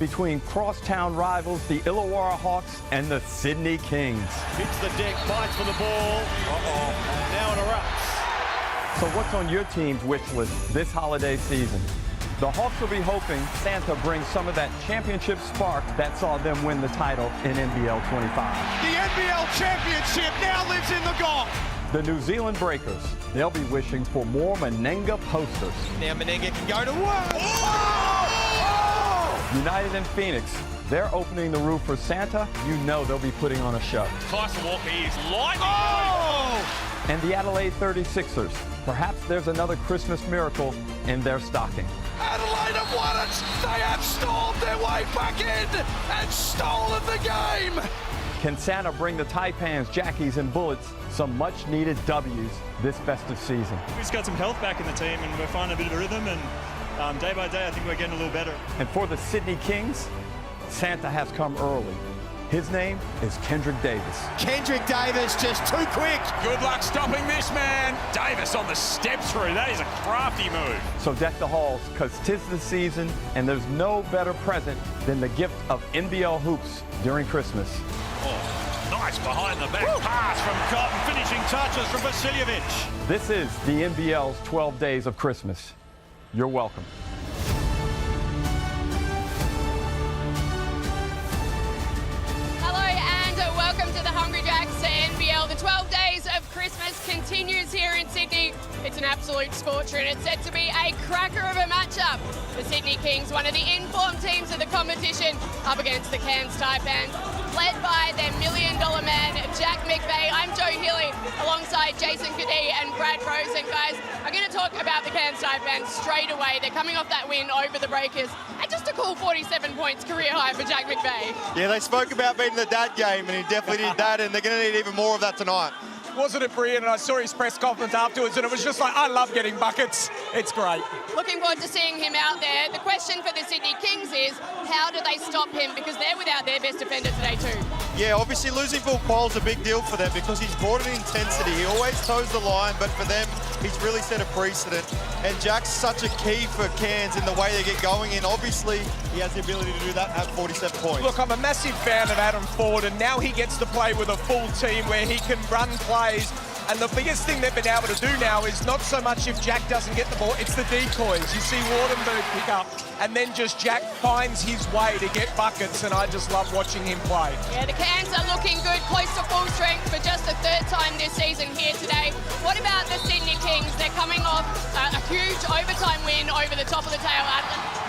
between crosstown rivals, the Illawarra Hawks and the Sydney Kings. Hits the deck, fights for the ball. And now it erupts. So what's on your team's wish list this holiday season? The Hawks will be hoping Santa brings some of that championship spark that saw them win the title in NBL 25. The NBL championship now lives in the Gong. The New Zealand Breakers, they'll be wishing for more Menenga posters. Now Menenga can go to work. United in Phoenix, they're opening the roof for Santa. You know they'll be putting on a show. Tyson Walker is lightning. And the Adelaide 36ers, perhaps there's another Christmas miracle in their stocking. Adelaide have won it. They have stormed their way back in and stolen the game. Can Santa bring the Taipans, Jackies, and Bullets some much-needed W's this festive season? We've just got some health back in the team, and we're finding a bit of a rhythm, and day by day, I think we're getting a little better. And for the Sydney Kings, Santa has come early. His name is Kendrick Davis. Kendrick Davis just too quick. Good luck stopping this man. Davis on the step through. That is a crafty move. So deck the halls, because 'tis the season, and there's no better present than the gift of NBL hoops during Christmas. Oh, nice behind the back pass from Cotton. Finishing touches from Vasiljevic. This is the NBL's 12 Days of Christmas. You're welcome. Hello and welcome to the Hungry Jacks NBL. The 12 Days of Christmas continues here in Sydney. It's an absolute scorcher and it's set to be a cracker of a matchup. The Sydney Kings, one of the informed teams of the competition, up against the Cairns Taipans, led by their $1 million man, Jack McVeigh. I'm Joe Healy, alongside Jason Cadee and Brad Rosen. Guys, I'm going to talk about the Cairns Taipans straight away. They're coming off that win over the Breakers, and just a cool 47 points, career high for Jack McVeigh. Yeah, they spoke about beating the dad game, and he definitely did that, and they're going to need even more of that tonight. Wasn't it brilliant? And I saw his press conference afterwards, and it was just like, I love getting buckets. It's great. Looking forward to seeing him out there. The question for the Sydney Kings is, how do they stop him? Because they're without their best defender today too. Yeah, obviously losing Bill Quayle's a big deal for them because he's brought an intensity. He always toes the line, but for them, he's really set a precedent. And Jack's such a key for Cairns in the way they get going, and obviously he has the ability to do that and have 47 points. Look, I'm a massive fan of Adam Ford, and now he gets to play with a full team where he can run plays. And the biggest thing they've been able to do now is not so much if Jack doesn't get the ball, it's the decoys. You see Wardenberg pick up, and then just Jack finds his way to get buckets, and I just love watching him play. Yeah, the Cairns are looking good, close to full strength for just the third time this season here today. What about the Sydney Kings? They're coming off a huge overtime win over the top of the tail,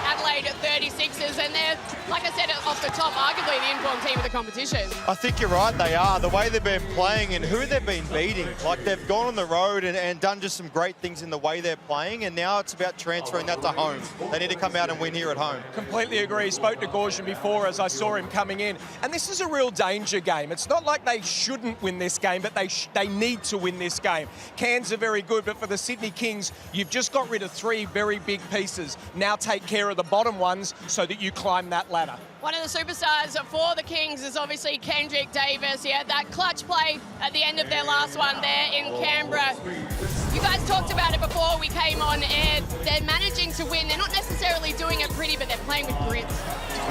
Adelaide 36ers, and they're, like I said, off the top, arguably the informed team of the competition. I think you're right, they are. The way they've been playing and who they've been beating. Like, they've gone on the road and done just some great things in the way they're playing, and now it's about transferring that to home. They need to come out and win here at home. Completely agree. Spoke to Gorgian before as I saw him coming in. And this is a real danger game. It's not like they shouldn't win this game, but they need to win this game. Cairns are very good, but for the Sydney Kings, you've just got rid of 3 very big pieces. Now take care of the bottom ones so that you climb that ladder. One of the superstars for the Kings is obviously Kendrick Davis. He had that clutch play at the end of their last one there in Canberra. You guys talked about it before we came on air. They're managing to win. They're not necessarily doing it pretty, but they're playing with grit.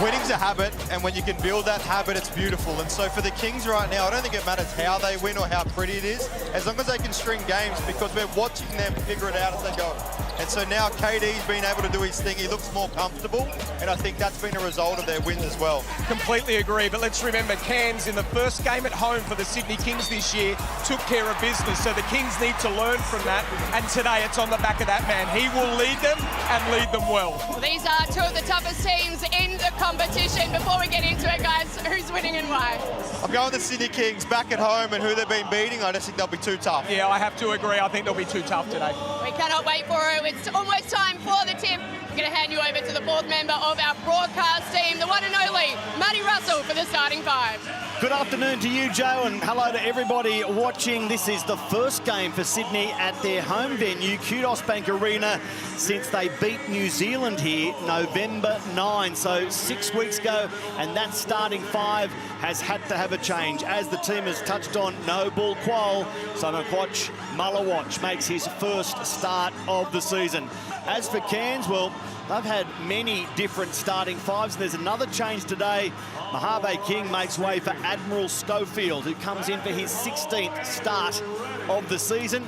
Winning's a habit, and when you can build that habit, it's beautiful. And so for the Kings right now, I don't think it matters how they win or how pretty it is, as long as they can string games, because we're watching them figure it out as they go. And so now KD's been able to do his thing. He looks more comfortable, and I think that's been a result of their wins as well. Completely agree, but let's remember Cairns in the first game at home for the Sydney Kings this year took care of business, so the Kings need to learn from that, and today it's on the back of that man. He will lead them and lead them well. These are 2 of the toughest teams in the competition. Before we get into it, guys, who's winning and why? I'm going the Sydney Kings back at home, and who they've been beating, I just think they'll be too tough. Yeah, I have to agree. I think they'll be too tough today. We cannot wait for it. It's almost time for the tip. I'm going to hand you over to the 4th member of our broadcast team, the one and only Matty Russell, for the starting 5. Good afternoon to you, Joe, and hello to everybody watching. This is the first game for Sydney at their home venue, Kudos Bank Arena, since they beat New Zealand here November 9. So 6 weeks ago, and that starting 5 has had to have a change. As the team has touched on, no Bill Quayle, so Malawatch makes his first start of the season. As for Cairns, well, They've had many different starting fives, and there's another change today. Mojave King makes way for Admiral Schofield, who comes in for his 16th start of the season.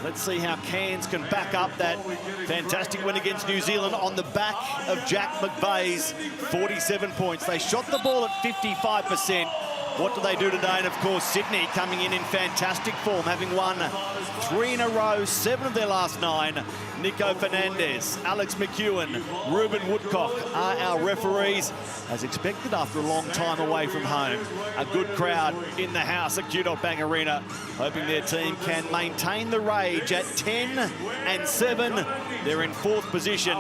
Let's see how Cairns can back up that fantastic win against New Zealand on the back of Jack McVeigh's 47 points. They shot the ball at 55%. What do they do today? And of course, Sydney coming in fantastic form, having won 3 in a row, 7 of their last 9. Nico Fernandez, Alex McEwen, Ruben Woodcock are our referees, as expected after a long time away from home. A good crowd in the house at QDOT Bank Arena, hoping their team can maintain the rage at 10-7. They're in 4th position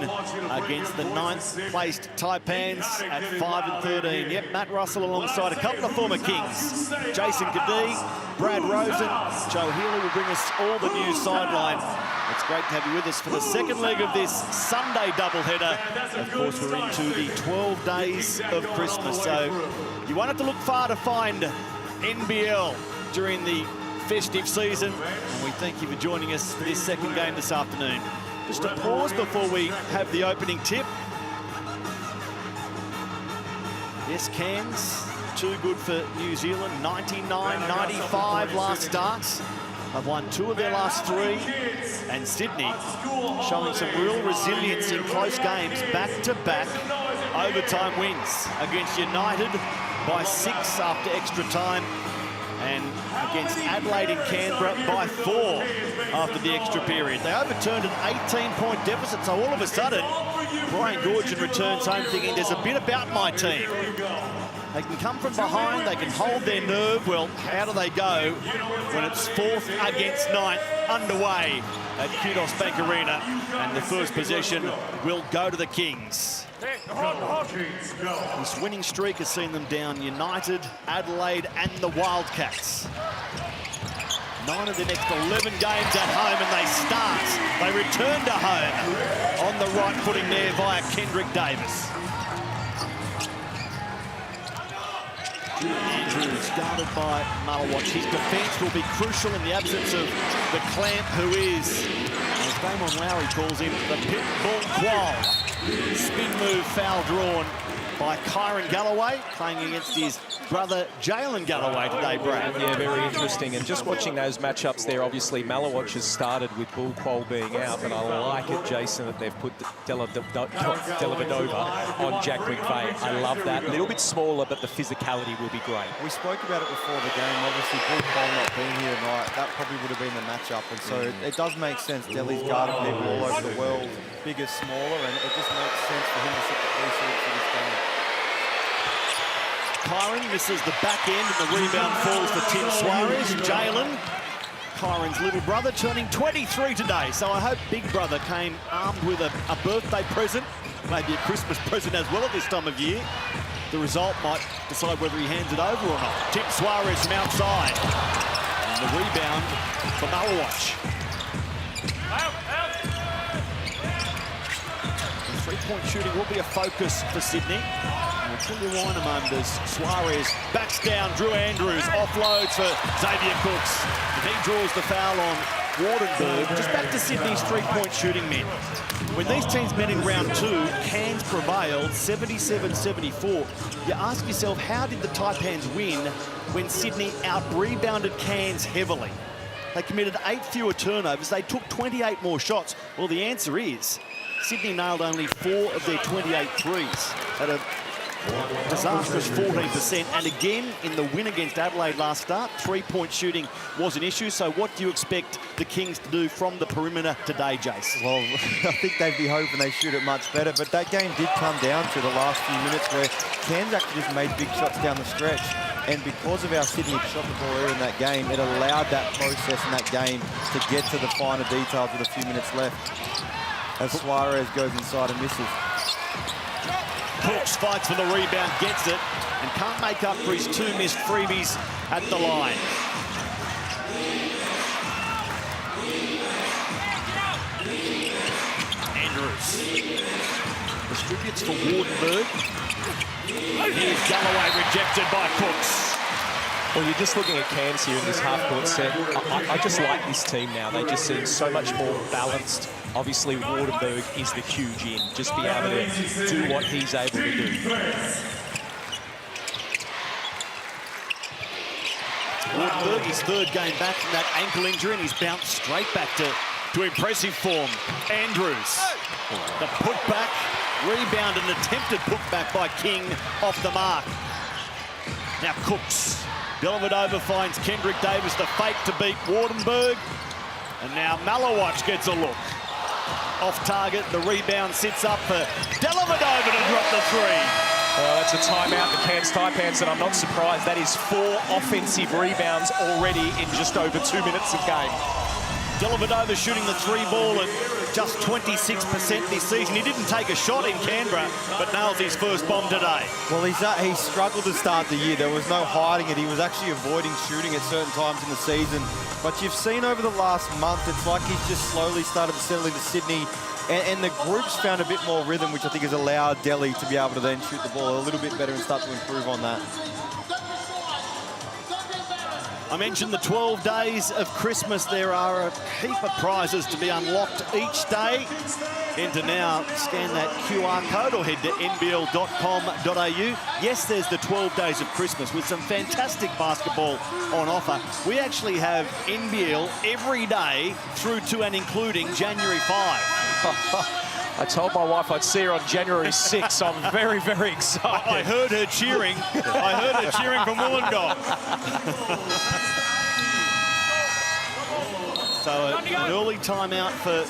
against the 9th placed Taipans at 5-13. Yep, Matt Russell alongside a couple of former Kings. Jason Cadee, Brad Rosen, Joe Healy will bring us all the news sideline. It's great to have you with us for the second leg of this Sunday doubleheader. Of course, we're into the 12 days of Christmas, so you won't have to look far to find NBL during the festive season. And we thank you for joining us for this second game this afternoon. Just a pause before we have the opening tip. Yes, Cairns, too good for New Zealand, 99-95 last starts. They've won 2 of their last 3, and Sydney showing some real resilience in close games, back-to-back overtime wins against United by 6 after extra time, and against Adelaide and Canberra by 4 after the extra period. They overturned an 18-point deficit, so all of a sudden, Brian Goorjian returns home thinking there's a bit about my team. They can come from behind, they can hold their nerve. Well, how do they go when it's 4th against 9th underway at QDOT Bank Arena? And the first possession will go to the Kings. This winning streak has seen them down United, Adelaide and the Wildcats. 9 of the next 11 games at home, and they start. They return to home on the right footing there via Kendrick Davis. Andrews guarded by Malawatch. His defence will be crucial in the absence of the clamp who is, as Damon Lowry calls him, the pit bull qual. Spin move foul drawn by Kyron Galloway, playing against his brother Jalen Galloway today, Brad. Yeah, very interesting. And just watching those matchups there, obviously Malawatch has started with Bull Qual being out, but I like it, Jason, that they've put Dellavedova on Jack McVeigh. I love that. A little bit smaller, but the physicality will be great. We spoke about it before the game. Obviously, Bull Qual not being here tonight, that probably would have been the matchup. And so it does make sense. Delhi's guarded people all over the world, bigger, smaller, and it just makes sense for him to set the precedent for this game. Kyron misses the back end, and the rebound falls for Tim Suarez. Jalen, Kyron's little brother, turning 23 today. So I hope Big Brother came armed with a birthday present, maybe a Christmas present as well at this time of year. The result might decide whether he hands it over or not. Tim Suarez from outside. And the rebound for Malawatch. The three-point shooting will be a focus for Sydney. We'll pull you wine a moment as Suarez backs down. Drew Andrews offloads for Xavier Cooks. He draws the foul on Wardenberg. Just back to Sydney's three-point shooting men. When these teams met in round 2, Cairns prevailed 77-74. You ask yourself, how did the Taipans win when Sydney out-rebounded Cairns heavily? They committed 8 fewer turnovers. They took 28 more shots. Well, the answer is Sydney nailed only 4 of their 28 threes at a disastrous 14%. And again, in the win against Adelaide last start, three-point shooting was an issue. So what do you expect the Kings to do from the perimeter today, Jace? Well, I think they'd be hoping they shoot it much better, but that game did come down to the last few minutes where Cairns actually just made big shots down the stretch. And because of how Sydney shot the ball earlier in that game, it allowed that process in that game to get to the finer details with a few minutes left. As Suarez goes inside and misses. Cooks fights for the rebound, gets it, and can't make up for his 2 missed freebies at the line. Andrews distributes for Wardenberg. Here's Galloway rejected by Cooks. Well, you're just looking at Cairns here in this half-court set. I just like this team now. They just seem so much more balanced. Obviously, Wardenberg is the huge in. Just be able to do what he's able to do. Wardenberg, his third game back from that ankle injury, and he's bounced straight back to impressive form. Andrews, the putback, rebound and attempted putback by King off the mark. Now Cooks. Dellavedova finds Kendrick Davis the fake to beat Wardenberg. And now Malawatch gets a look. Off target, the rebound sits up for Dellavedova to drop the three. Well, that's a timeout, the Cairns Taipans, and I'm not surprised. That is 4 offensive rebounds already in just over 2 minutes of game. Dellavedova shooting the three ball at just 26% this season. He didn't take a shot in Canberra, but nails his first bomb today. Well, he struggled to start the year. There was no hiding it. He was actually avoiding shooting at certain times in the season. But you've seen over the last month, it's like he's just slowly started to settle into Sydney. And the group's found a bit more rhythm, which I think has allowed Delhi to be able to then shoot the ball a little bit better and start to improve on that. I mentioned the 12 days of Christmas. There are a heap of prizes to be unlocked each day. Enter now, scan that QR code or head to nbl.com.au. Yes, there's the 12 days of Christmas with some fantastic basketball on offer. We actually have NBL every day through to and including January 5. I told my wife I'd see her on January 6th, so I'm very, very excited. I heard her cheering. I heard her cheering from Wollongong. So an early timeout for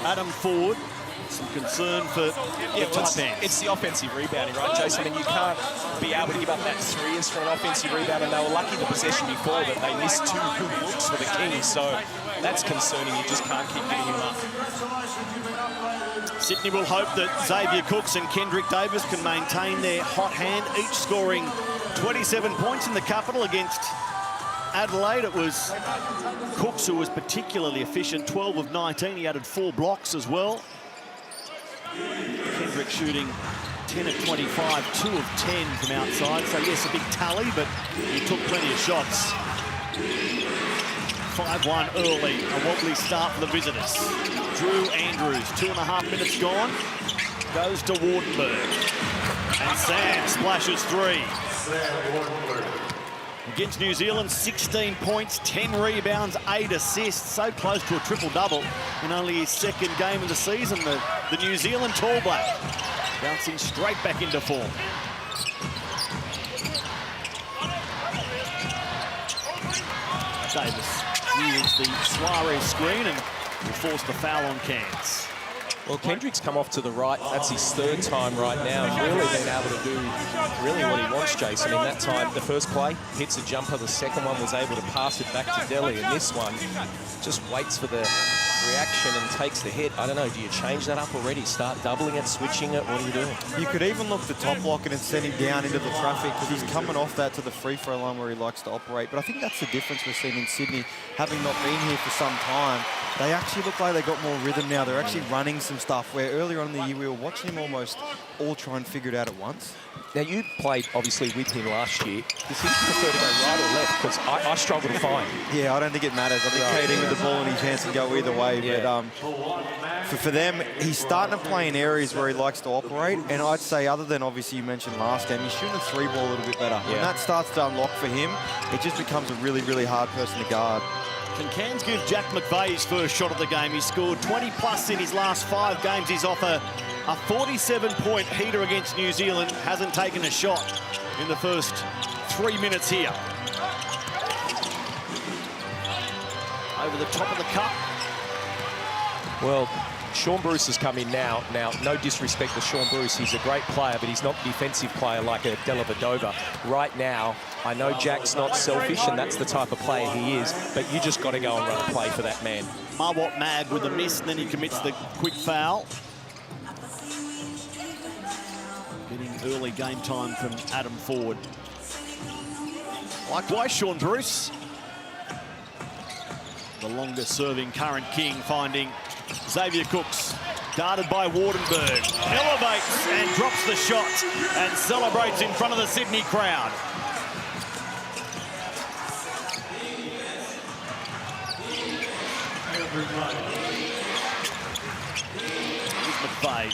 Adam Ford. Some concern for Taipans. It's the offensive rebounding, right, Jason? I mean, you can't be able to give up that three as for an offensive rebound, and they were lucky the possession before that they missed 2 good looks for the Kings, so that's concerning. You just can't keep getting him up. Sydney will hope that Xavier Cooks and Kendrick Davis can maintain their hot hand, each scoring 27 points in the capital against Adelaide. It was Cooks who was particularly efficient, 12 of 19. He added 4 blocks as well. Kendrick shooting 10 of 25, 2 of 10 from outside. So yes, a big tally, but he took plenty of shots. 5-1 early, a wobbly start for the visitors. Drew Andrews, 2.5 minutes gone, goes to Wardenberg. And Sam splashes 3. Against New Zealand, 16 points, 10 rebounds, 8 assists. So close to a triple-double in only his second game of the season. The New Zealand Tall Black bouncing straight back into form. Davis uses the Suarez screen and will force the foul on Cairns. Well, Kendrick's come off to the right. That's his 3rd time right now, and really been able to do really what he wants, Jason. In that time, the first play, hits a jumper. The second one was able to pass it back to Delhi, and this one just waits for the reaction and takes the hit. I don't know, do you change that up already? Start doubling it, switching it? What are you doing? You could even look to top lock it and send him down into the traffic, because he's coming off that to the free throw line where he likes to operate. But I think that's the difference we're seeing in Sydney, having not been here for some time. They actually look like they got more rhythm now. They're actually running some stuff where earlier on in the year we were watching him almost all try and figure it out at once. Now, you played, obviously, with him last year. Does he prefer to go right or left? Because I struggle to find. Yeah, I don't think it matters. I think KD with the ball in his hands can go either way. Yeah. But for them, he's starting to play in areas where he likes to operate. And I'd say, other than obviously you mentioned last game, he's shooting the 3 ball a little bit better. When that starts to unlock for him, it just becomes a really, really hard person to guard. Can Cairns give Jack McVeigh his first shot of the game? He's scored 20+ in his last 5 games. He's off a 47-point heater against New Zealand. Hasn't taken a shot in the first 3 minutes here. Over the top of the cup. Well, Sean Bruce has come in now. Now, no disrespect to Sean Bruce. He's a great player, but he's not a defensive player like a Dellavedova. Right now, I know Jack's not selfish, and that's the type of player he is, but you just got to go and run a play for that man. Mawat Mag with a miss, and then he commits the quick foul. Getting early game time from Adam Ford. Likewise, Sean Bruce. The longest-serving current King finding Xavier Cooks, guarded by Wardenberg, elevates and drops the shot and celebrates in front of the Sydney crowd. Here's McVeigh.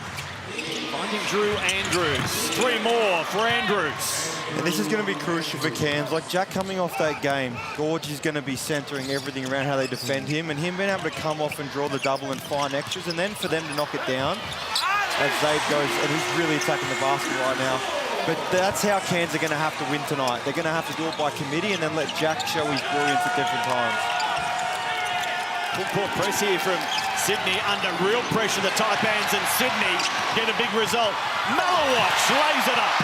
Finding Drew Andrews. 3 more for Andrews. And this is going to be crucial for Cairns. Like Jack coming off that game, Gorge is going to be centering everything around how they defend him, and him being able to come off and draw the double and find extras, and then for them to knock it down as Zabe goes, and he's really attacking the basket right now. But that's how Cairns are going to have to win tonight. They're going to have to do it by committee and then let Jack show his brilliance at different times. Full court press here from Sydney under real pressure. The Taipans and Sydney get a big result. Malawatch lays it up.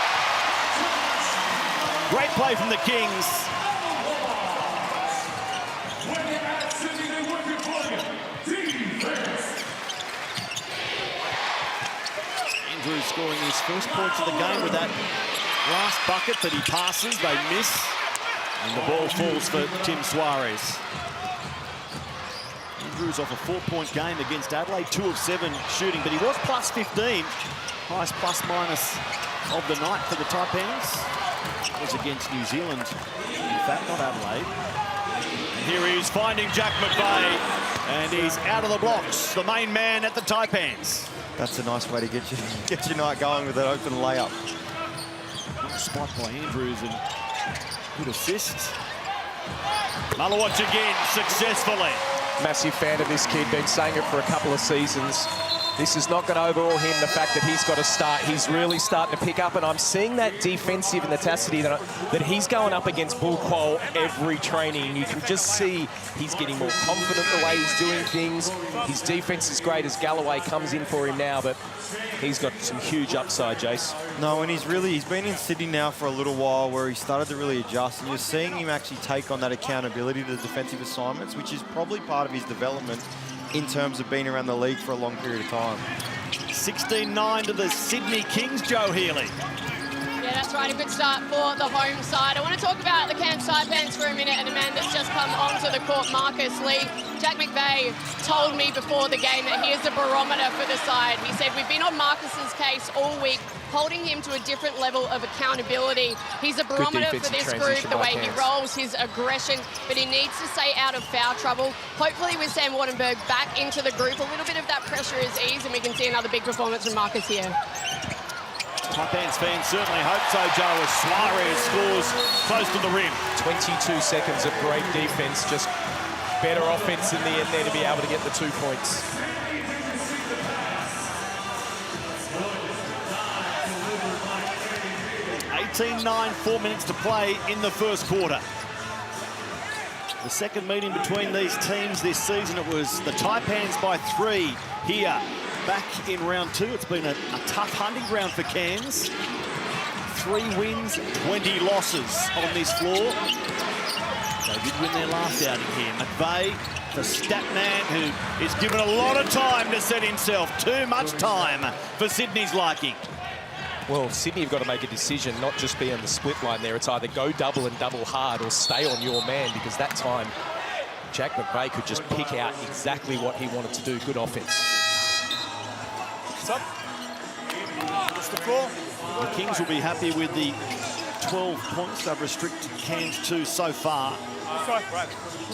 Great play from the Kings. Andrews scoring his first points of the game with that last bucket that he passes. They miss. And the ball falls for Tim Suarez. Andrews off a 4-point game against Adelaide, 2 of 7 shooting, but he was plus 15. Highest plus-minus of the night for the Taipans. It was against New Zealand, in fact, not Adelaide. And here he is finding Jack McVeigh, and he's out of the blocks, the main man at the Taipans. That's a nice way to get your night going with an open layup. Nice spot by Andrews and good assist. Malawatch again, successfully. Massive fan of this kid, been saying it for a couple of seasons. This is not going to overhaul him, the fact that he's got to start. He's really starting to pick up, and I'm seeing that defensive intensity that he's going up against Bull Quoll every training. You can just see he's getting more confident the way he's doing things. His defense is great as Galloway comes in for him now, but he's got some huge upside, Jace. No, and he's been in Sydney now for a little while where he started to really adjust, and you're seeing him actually take on that accountability to the defensive assignments, which is probably part of his development in terms of being around the league for a long period of time. 16-9 to the Sydney Kings, Joe Healy. Yeah, that's right, a good start for the home side. I want to talk about the Cairns Taipans for a minute, and a man that's just come onto the court, Marcus Lee. Jack McVeigh told me before the game that he is the barometer for the side. He said, we've been on Marcus's case all week, holding him to a different level of accountability. He's a barometer for this group, the way he rolls, his aggression, but he needs to stay out of foul trouble. Hopefully with Sam Wattenberg back into the group, a little bit of that pressure is eased, and we can see another big performance from Marcus here. Taipans fans certainly hope so, Joe, as Suarez scores close to the rim. 22 seconds of great defense, just better offense in the end there to be able to get the 2 points. (18-9), 4 minutes to play in the first quarter. The second meeting between these teams this season, it was the Taipans by 3 here. Back in round 2, it's been a tough hunting ground for Cairns. 3 wins, 20 losses on this floor. They did win their last outing here. McVeigh, the stat man who is given a lot of time to set himself. Too much time for Sydney's liking. Well, Sydney have got to make a decision, not just be on the split line there. It's either go double and double hard or stay on your man, because that time Jack McVeigh could just pick out exactly what he wanted to do. Good offense. The floor. The Kings will be happy with the 12 points they've restricted Cairns to so far.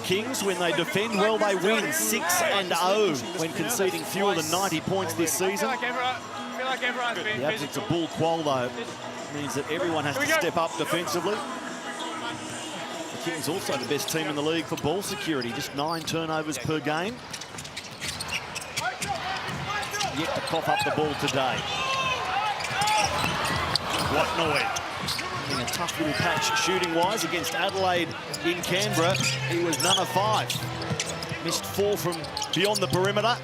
Kings, when they defend well, they win 6-0 when conceding fewer than 90 points this season. The absence of Bull Quoll, though, means that everyone has to step up defensively. The Kings also the best team in the league for ball security, just 9 turnovers per game. Yet to cough up the ball today. Watnoy in a tough little patch shooting-wise against Adelaide in Canberra. He was none of 5. Missed 4 from beyond the perimeter.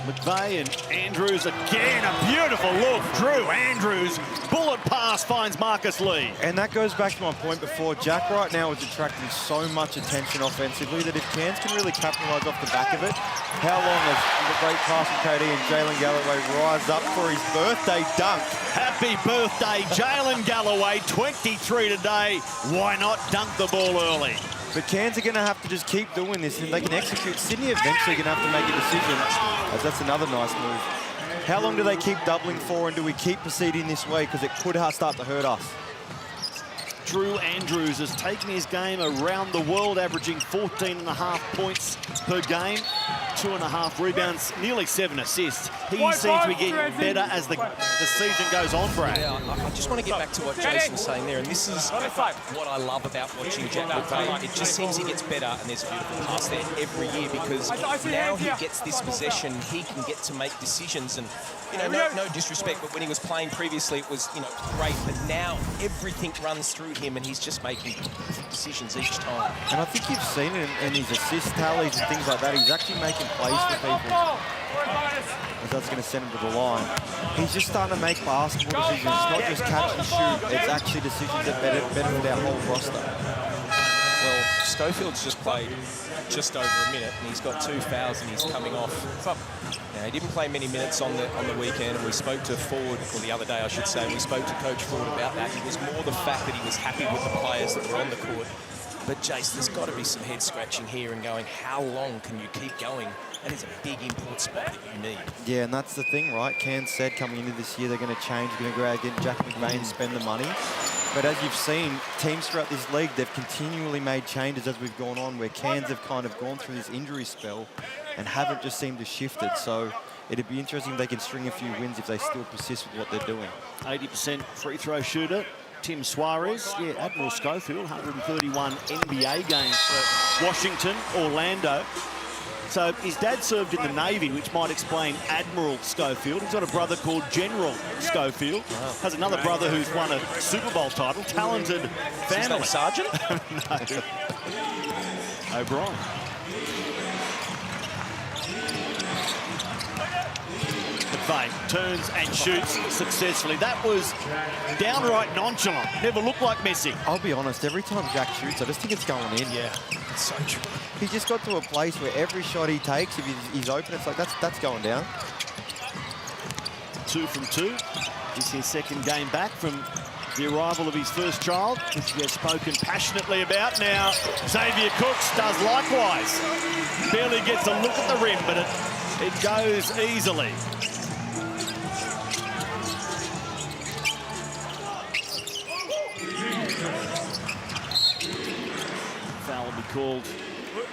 McVeigh and Andrews again, a beautiful look. Drew Andrews, bullet pass finds Marcus Lee. And that goes back to my point before. Jack right now is attracting so much attention offensively that if Cairns can really capitalise off the back of it, how long has the great pass from KD and Jalen Galloway rise up for his birthday dunk? Happy birthday, Jalen Galloway, 23 today. Why not dunk the ball early? But Cairns are going to have to just keep doing this, and if they can execute, Sydney eventually going to have to make a decision, as that's another nice move. How long do they keep doubling for, and do we keep proceeding this way? Because it could start to hurt us. Drew Andrews has taken his game around the world, averaging 14.5 points per game, 2.5 rebounds, nearly 7 assists. He seems to be getting better as the season goes on, Brad. Yeah, I just want to get back to what Jason was saying there, and this is what I love about watching Jack play. It just seems he gets better, and there's a beautiful pass there every year, because now he gets this possession, he can get to make decisions, and no disrespect, but when he was playing previously, it was great, but now everything runs through him, and he's just making decisions each time. And I think you've seen it in his assist tallies and things like that. He's actually making plays for people. As that's going to send him to the line. He's just starting to make basketball decisions. It's not just catch and shoot. It's actually decisions that benefit our whole roster. Well, Schofield's just played just over a minute, and he's got 2 fouls, and he's coming off. Now, he didn't play many minutes on the weekend, and we spoke to Ford, or the other day, I should say, we spoke to Coach Ford about that. It was more the fact that he was happy with the players that were on the court. But, Jace, there's got to be some head-scratching here and going, how long can you keep going? That is a big import spot that you need. Yeah, and that's the thing, right? Cairns said coming into this year they're going to change, they're going to go out and get Jack McVeigh, spend the money. But as you've seen, teams throughout this league, they've continually made changes as we've gone on, where Cairns have kind of gone through this injury spell and haven't just seemed to shift it. So it'd be interesting if they can string a few wins if they still persist with what they're doing. 80% free throw shooter, Tim Suarez. Yeah, Admiral Schofield, 131 NBA games for Washington, Orlando. So his dad served in the Navy, which might explain Admiral Schofield. He's got a brother called General Schofield. Wow. Has another brother who's won a Super Bowl title. Talented family. Sergeant? No. O'Brien. McVeigh turns and shoots successfully. That was downright nonchalant. Never looked like missing. I'll be honest, every time Jack shoots, I just think it's going in. Yeah, it's so true. He just got to a place where every shot he takes, if he's open, it's like, that's going down. 2 from 2. This is his second game back from the arrival of his first child, which he has spoken passionately about. Now, Xavier Cooks does likewise. Barely gets a look at the rim, but it goes easily. Foul will be called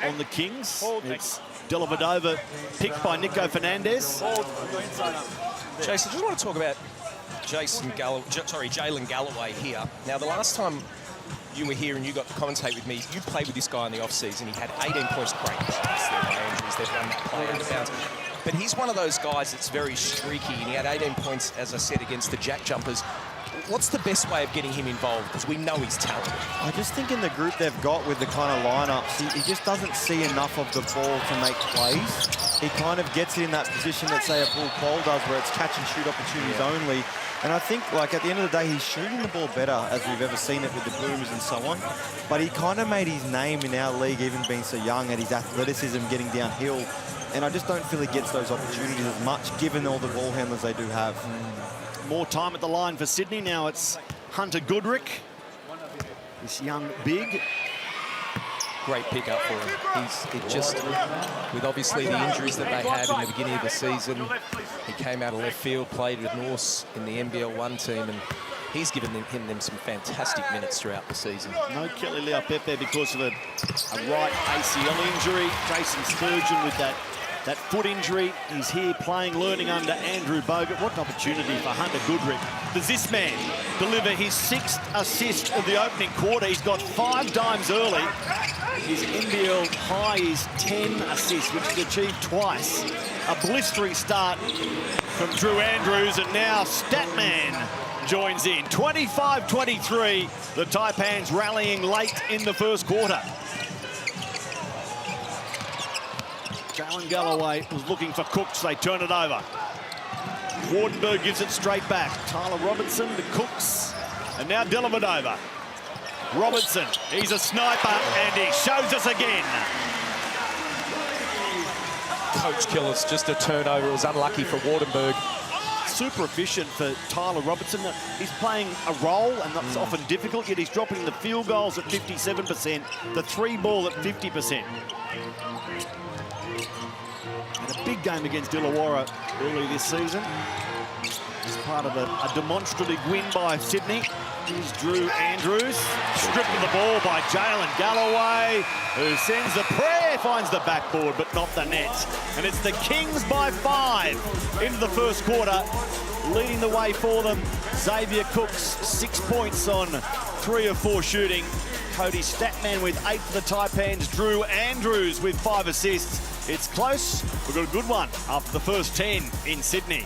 on the Kings. It's Dellavedova picked by Nico Fernandez. Jason, I just want to talk about Jalen Galloway here. Now, the last time you were here and you got to commentate with me, you played with this guy in the off-season. He had 18 points. Great. They've run that play out of bounds. But he's one of those guys that's very streaky, and he had 18 points, as I said, against the Jack Jumpers. What's the best way of getting him involved? Because we know he's talented. I just think in the group they've got with the kind of lineups, he just doesn't see enough of the ball to make plays. He kind of gets it in that position that, say, a Paul Cole does, where it's catch and shoot opportunities only. And I think, like, at the end of the day, he's shooting the ball better as we've ever seen it with the Boomers and so on. But he kind of made his name in our league, even being so young, at his athleticism getting downhill. And I just don't feel he gets those opportunities as much, given all the ball handlers they do have. More time at the line for Sydney. Now it's Hunter Goodrick, this young big. Great pickup for him. With obviously the injuries that they had in the beginning of the season, he came out of left field, played with Norse in the NBL1 team, and he's given them some fantastic minutes throughout the season. No Kelly Leopepe because of a right ACL injury. Jason Sturgeon with that foot injury. He's here playing, learning under Andrew Bogut. What an opportunity for Hunter Goodrick. Does this man deliver his 6th assist of the opening quarter? He's got 5 dimes early. His NBL high is 10 assists, which is achieved twice. A blistering start from Drew Andrews, and now Statman joins in. 25-23, the Taipans rallying late in the first quarter. Jalen Galloway was looking for Cooks. They turn it over. Wardenberg gives it straight back. Tyler Robertson to Cooks. And now Dellavedova. Robertson, he's a sniper, and he shows us again. Coach Killers, just a turnover. It was unlucky for Wardenberg. Super efficient for Tyler Robertson. He's playing a role, and that's often difficult, yet he's dropping the field goals at 57%, the 3 ball at 50%. And a big game against Illawarra early this season. part of a demonstrative win by Sydney. Here's Drew Andrews, stripped of the ball by Jalen Galloway, who sends the prayer, finds the backboard, but not the net. And it's the Kings by 5 into the first quarter, leading the way for them. Xavier Cooks, 6 points on 3 of 4 shooting. Cody Statman with 8 for the Taipans. Drew Andrews with 5 assists. It's close. We've got a good one after the first 10 in Sydney.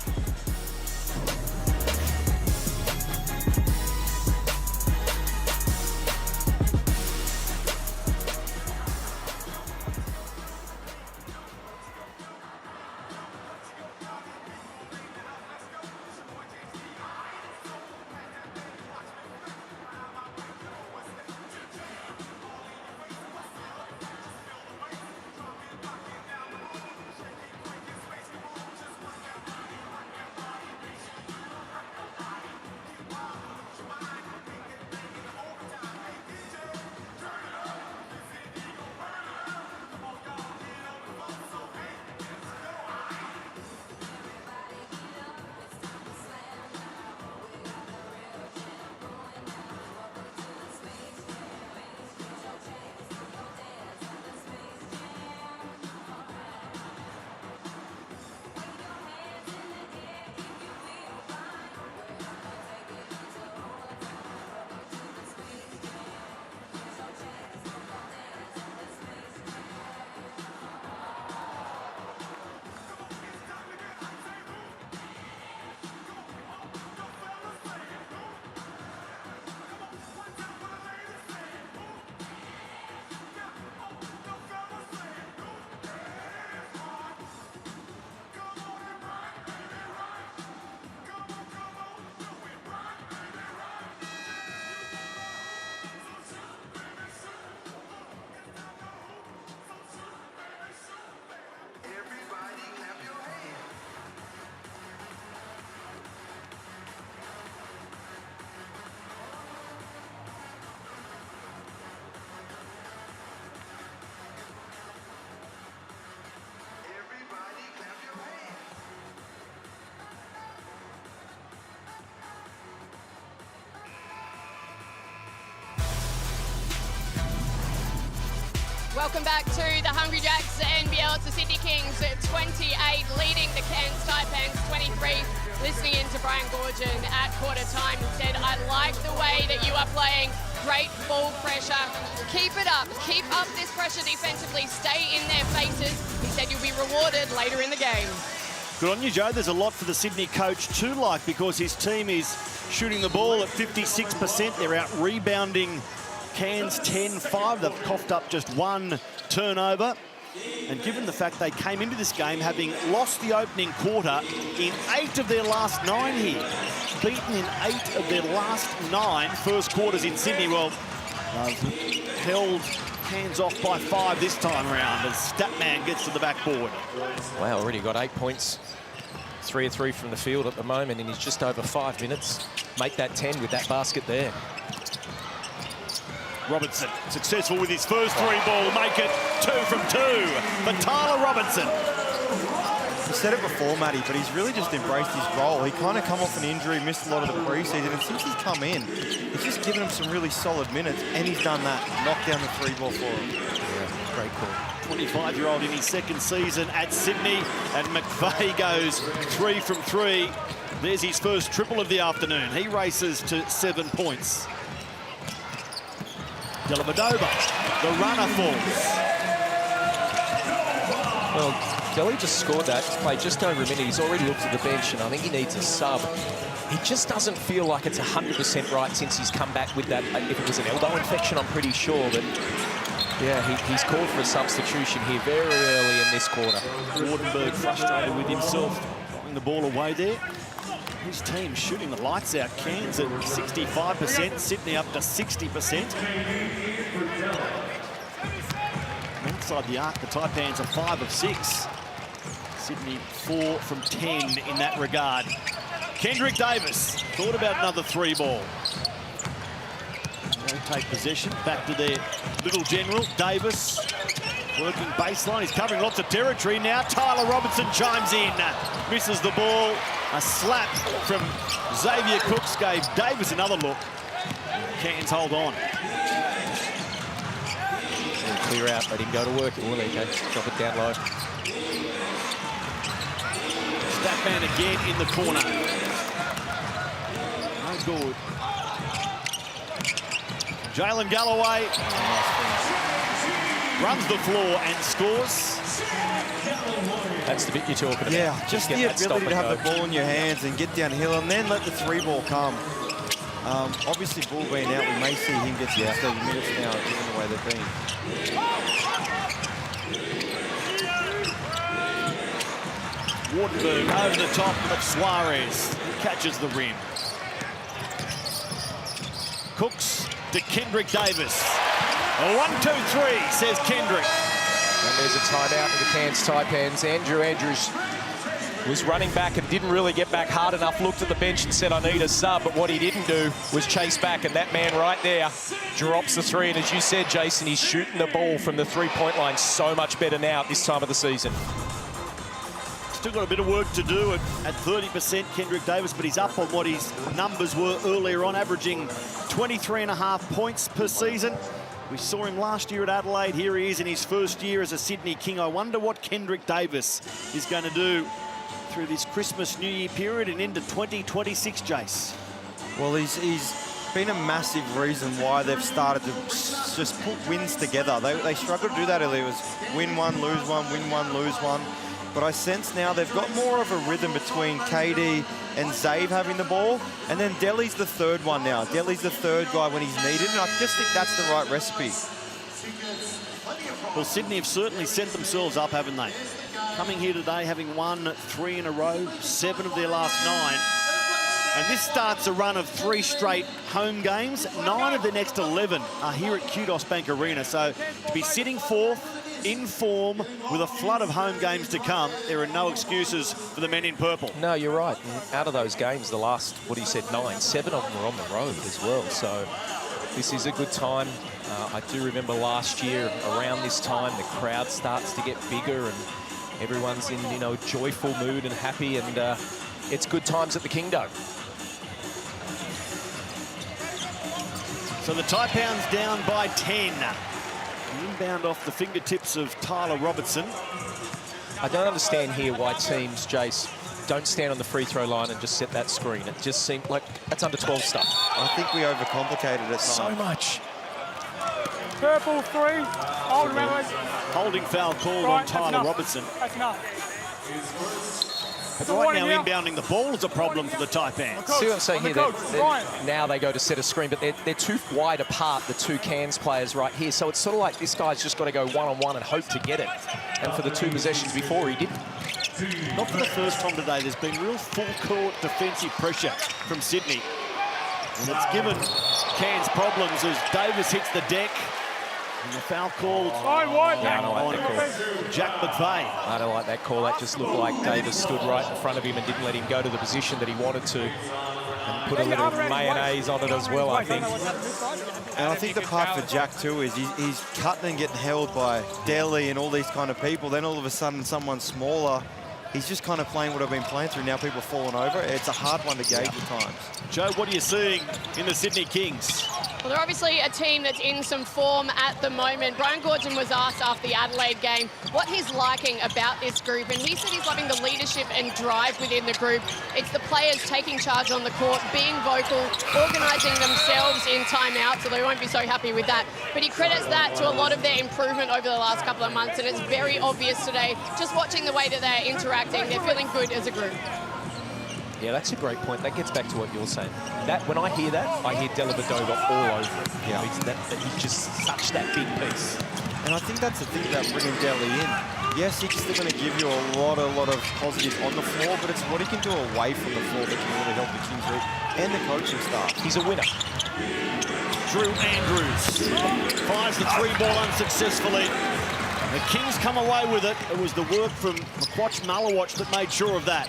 Welcome back to the Hungry Jacks NBL. It's the Sydney Kings at 28, leading the Cairns Taipans 23. Listening in to Brian Goorjian at quarter time, he said, I like the way that you are playing. Great ball pressure. Keep it up. Keep up this pressure defensively. Stay in their faces. He said you'll be rewarded later in the game. Good on you, Joe. There's a lot for the Sydney coach to like because his team is shooting the ball at 56%. They're out rebounding Cairns 10-5. They've coughed up just 1 turnover. And given the fact they came into this game having lost the opening quarter in 8 of their last 9 here, beaten in 8 of their last 9 first quarters in Sydney, well, held Cairns off by 5 this time around as Statman gets to the backboard. Wow, already got 8 points. 3 of 3 from the field at the moment, and he's just over 5 minutes. Make that 10 with that basket there. Robertson successful with his first 3 ball, make it 2 from 2 for Tyler Robertson. I said it before, Matty, but he's really just embraced his role. He kind of come off an injury, missed a lot of the preseason, and since he's come in, he's just given him some really solid minutes, and he's done that, knocked down the 3 ball for him. Yeah, great call. 25-year-old in his second season at Sydney, and McVeigh goes 3 from 3. There's his first triple of the afternoon. He races to 7 points. Dellavedova, the runner falls. Well, Delhi just scored that. He's played just over a minute. He's already looked at the bench, and I think he needs a sub. He just doesn't feel like it's 100% right since he's come back with that. If it was an elbow infection, I'm pretty sure. But yeah, he's called for a substitution here very early in this quarter. Wardenberg frustrated with himself, throwing the ball away there. His team shooting the lights out. Cairns at 65%, Sydney up to 60%. Inside the arc, the Taipans are 5 of 6. Sydney 4 from 10 in that regard. Kendrick Davis thought about another 3 ball. They take possession, back to their little general. Davis working baseline, he's covering lots of territory now. Tyler Robertson chimes in, misses the ball. A slap from Xavier Cooks gave Davis another look. Cairns hold on. Clear out, let him go to work. Oh, there you go. Drop it down low. Statman again in the corner. No good. Jalen Galloway runs the floor and scores. That's the bit you're talking about. Yeah, just the ability to have the ball in your hands and get downhill and then let the three ball come. Obviously, ball being out, we may see him get 30 minutes now, given the way they've been. Wardenberg over the top of Suarez. Catches the rim. Cooks to Kendrick Davis. A 1-2-3, says Kendrick. And there's a timeout for the Cairns Taipans. Andrew Andrews was running back and didn't really get back hard enough, looked at the bench and said, I need a sub, but what he didn't do was chase back, and that man right there drops the three. And as you said, Jason, he's shooting the ball from the three-point line so much better now at this time of the season. Still got a bit of work to do at 30%, Kendrick Davis, but he's up on what his numbers were earlier on, averaging 23.5 points per season. We saw him last year at Adelaide. Here he is in his first year as a Sydney King. I wonder what Kendrick Davis is going to do through this Christmas New Year period and into 2026, Jace. Well, he's been a massive reason why they've started to just put wins together. They struggled to do that earlier. It was win one, lose one, win one, lose one. But I sense now they've got more of a rhythm between KD and Zave having the ball. And then Delhi's the third one now. Delhi's the third guy when he's needed. And I just think that's the right recipe. Well, Sydney have certainly set themselves up, haven't they? Coming here today, having won 3 in a row, 7 of their last 9. And this starts a run of 3 straight home games. 9 of the next 11 are here at Kudos Bank Arena. So to be sitting 4th, in form, with a flood of home games to come, there are no excuses for the men in purple. No, you're right. And out of those games, the last, 9, 7 of them were on the road as well. So this is a good time. I do remember last year, around this time, the crowd starts to get bigger and everyone's in, joyful mood and happy, and it's good times at the Kingdom. So the Taipans down by 10. Inbound off the fingertips of Tyler Robertson. I don't understand here why teams, Jace, don't stand on the free throw line and just set that screen. It just seemed like that's under 12 stuff. I think we overcomplicated it. So much. Purple 3. Hold remember. Holding foul called on Tyler Robertson. That's enough. But right now, inbounding the ball is a problem for the Taipans. See what I'm saying here? Now they go to set a screen, but they're too wide apart, the two Cairns players right here. So it's sort of like this guy's just got to go one-on-one and hope to get it. And for the 2 possessions before, he didn't. Not for the first time today. There's been real full-court defensive pressure from Sydney. And it's given Cairns problems as Davis hits the deck. And the foul called I don't like that call. Jack McVeigh. I don't like that call. That just looked like Davis stood right in front of him and didn't let him go to the position that he wanted to. And put a little mayonnaise on it as well, I think. And I think the part for Jack too is he's cutting and getting held by Delhi and all these kind of people. Then all of a sudden someone smaller, he's just kind of playing what I've been playing through. Now people are falling over. It's a hard one to gauge at times. Joe, what are you seeing in the Sydney Kings? Well, they're obviously a team that's in some form at the moment. Brian Goorjian was asked after the Adelaide game what he's liking about this group, and he said he's loving the leadership and drive within the group. It's the players taking charge on the court, being vocal, organising themselves in timeout, so they won't be so happy with that. But he credits that to a lot of their improvement over the last couple of months, and it's very obvious today, just watching the way that they're interacting. They're feeling good as a group. Yeah, that's a great point. That gets back to what you're saying. That when I hear that, I hear Dellavedova all over it. Yeah, he's just such that big piece. And I think that's the thing about bringing Delhi in. Yes, he's still going to give you a lot of positives on the floor, but it's what he can do away from the floor that can really help the Kings and the coaching staff. He's a winner. Drew Andrews fires the 3-ball unsuccessfully. The Kings come away with it. It was the work from McQuatch Malawatch that made sure of that.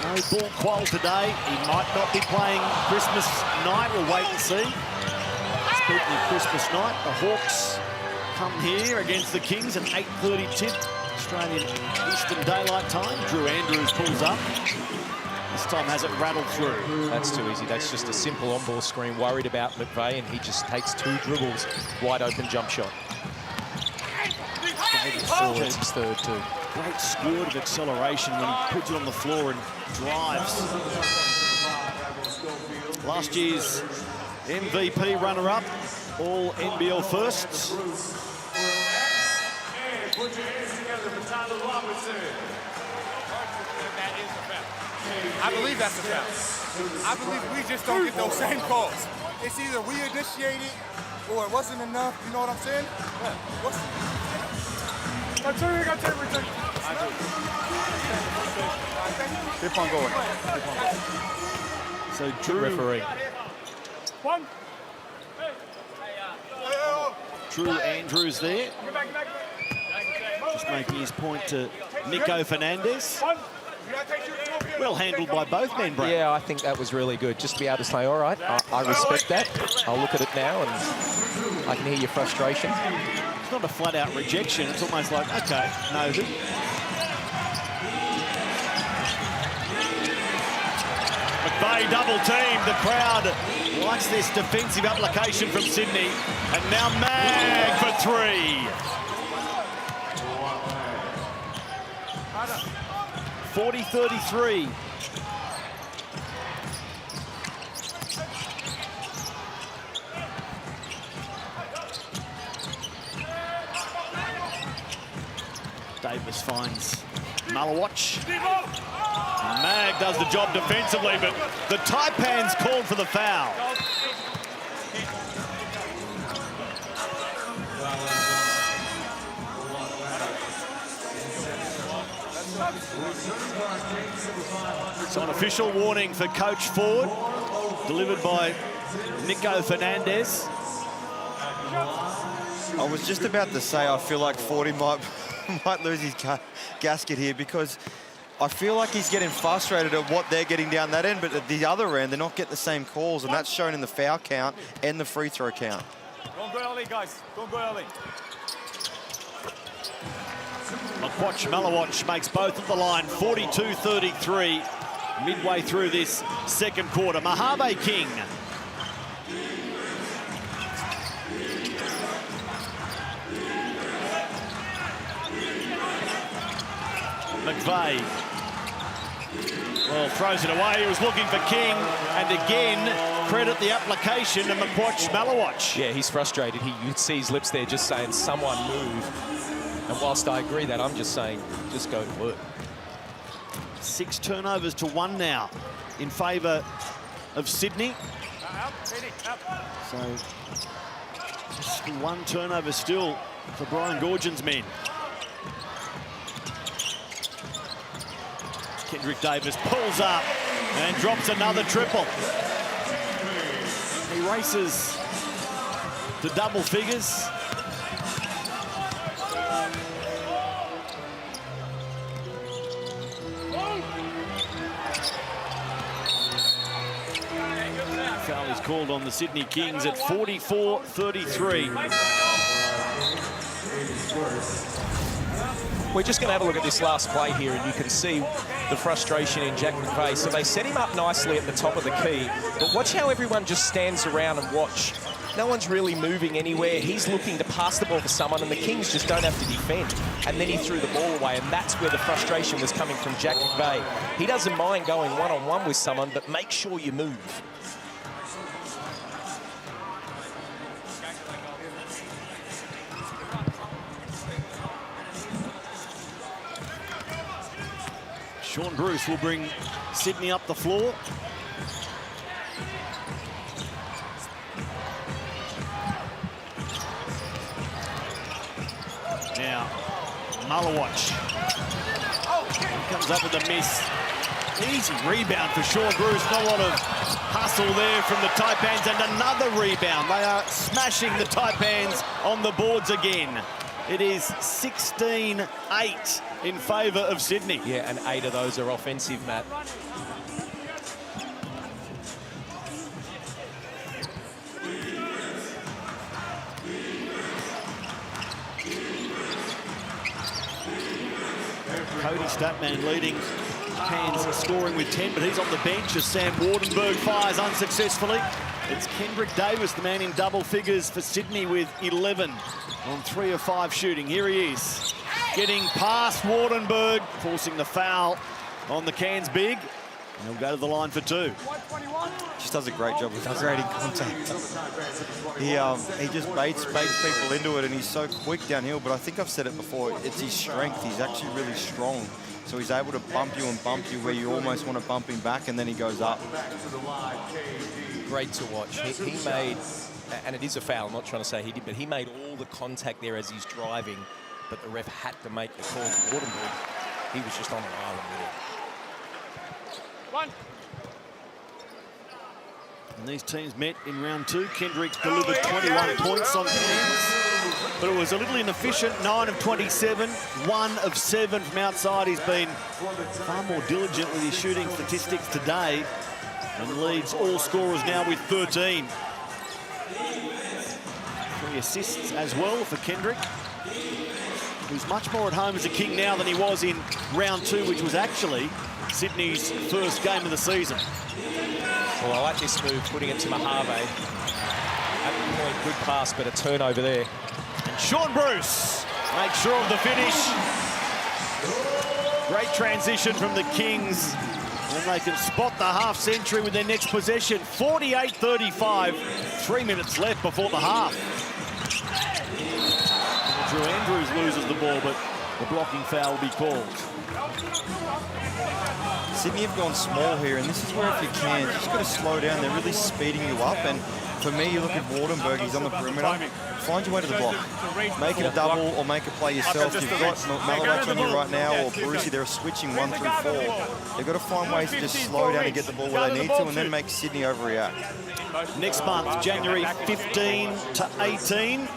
No ball qual today. He might not be playing Christmas night. We'll wait and see. Speaking of Christmas night, the Hawks come here against the Kings, an 8:30 tip. Australian Eastern Daylight Time. Drew Andrews pulls up. This time has it rattled through. That's too easy. That's just a simple on-ball screen. Worried about McVeigh, and he just takes 2 dribbles. Wide open jump shot. Davis It's his third too. great squirt of acceleration when he puts it on the floor and drives. Last year's MVP runner-up, all NBL firsts. I believe that's a foul. I believe we just don't get those same calls. It's either we initiate it or it wasn't enough. You know what I'm saying? Keep on going. So Drew, Referee. Drew Andrews there. Just making his point to Nico Fernandez. Well handled by both men, Brad. Yeah, I think that was really good. Just to be able to say, all right, I respect that. I'll look at it now and I can hear your frustration. It's not a flat-out rejection. It's almost like, okay, noted. McVeigh double teamed. The crowd likes this defensive application from Sydney. And now Mag for 3. 40-33. Davis finds Malawatch. Mag does the job defensively, but the Taipans called for the foul. It's an official warning for Coach Ford, delivered by Nico Fernandez. I was just about to say I feel like 40 might lose his gasket here, because I feel like he's getting frustrated at what they're getting down that end, but at the other end, they're not getting the same calls, and that's shown in the foul count and the free throw count. Don't go early, guys. Don't go early. Malawatch makes both of the line, 42-33, midway through this second quarter. Mojave King. McVeigh. Well, throws it away. He was looking for King. And again, credit the application to Malawatch. Yeah, he's frustrated. You could see his lips there just saying, someone move. And whilst I agree that, I'm just saying, just go to work. 6 turnovers to 1 now in favour of Sydney. So, just 1 turnover still for Brian Goorjian's men. Kendrick Davis pulls up and drops another triple. He races to double figures. Foul is called on the Sydney Kings at 44-33. We're just going to have a look at this last play here, and you can see the frustration in Jack McVeigh. So they set him up nicely at the top of the key, but watch how everyone just stands around and watch. No one's really moving anywhere. He's looking to pass the ball for someone, and the Kings just don't have to defend. And then he threw the ball away, and that's where the frustration was coming from Jack McVeigh. He doesn't mind going one-on-one with someone, but make sure you move. Sean Bruce will bring Sydney up the floor. Now, Malawatch comes up with a miss. Easy rebound for Sean Bruce. Not a lot of hustle there from the Taipans, and another rebound. They are smashing the Taipans on the boards again. It is 16-8 in favour of Sydney. Yeah, and 8 of those are offensive, Matt. stat man leading Cairns scoring with 10, but he's on the bench as Sam Wardenberg fires unsuccessfully. It's Kendrick Davis, the man in double figures for Sydney with 11 on 3 of 5 shooting. Here he is, getting past Wardenberg, forcing the foul on the Cairns big. He'll go to the line for 2. Just does a great job of creating contact. He just baits people into it, and he's so quick downhill. But I think I've said it before, it's his strength. He's actually really strong. So he's able to bump you where you almost want to bump him back, and then he goes up. Great to watch. He made, and it is a foul, I'm not trying to say he did, but he made all the contact there as he's driving, but the ref had to make the call to Wardenberg. He was just on an island with it. And these teams met in round 2. Kendrick's delivered 21 points on Cairns, but it was a little inefficient. 9 of 27, 1 of 7 from outside. He's been far more diligent with his shooting statistics today and leads all scorers now with 13. 3 assists as well for Kendrick, who's much more at home as a King now than he was in round 2, which was actually Sydney's first game of the season. Well, I like this move, putting it to Mojave. At the point, good pass, but a turnover there. And Sean Bruce makes sure of the finish. Great transition from the Kings. And they can spot the half-century with their next possession. 48-35, 3 minutes left before the half. Drew Andrews loses the ball, but the blocking foul will be called. Sydney have gone small here, and this is where if you can, you just got to slow down. They're really speeding you up, and for me, you look at Wardenberg, he's on the perimeter. Find your way to the block. Make it a double or make a play yourself. You've got Malawach on you right now, or Brucey, they're switching 1 through 4. They've got to find ways to just slow down and get the ball where they need to, and then make Sydney overreact. Next month, January 15 to 18,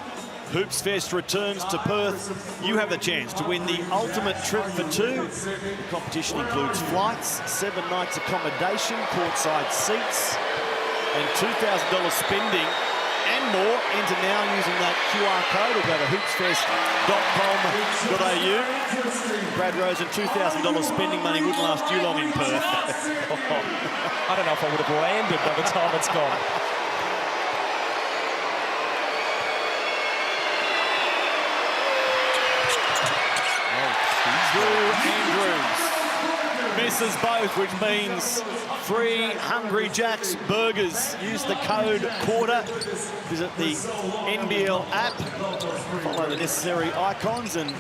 Hoops Fest returns to Perth. You have the chance to win the ultimate trip for 2. The competition includes flights, 7 nights accommodation, courtside seats, and $2,000 spending and more. Enter now using that QR code or go to hoopsfest.com.au. Brad Rosen, $2,000 spending money wouldn't last you long in Perth. I don't know if I would have landed by the time it's gone. Andrews misses both, which means free Hungry Jack's burgers. Use the code QUARTER. Visit the NBL app, follow the necessary icons, and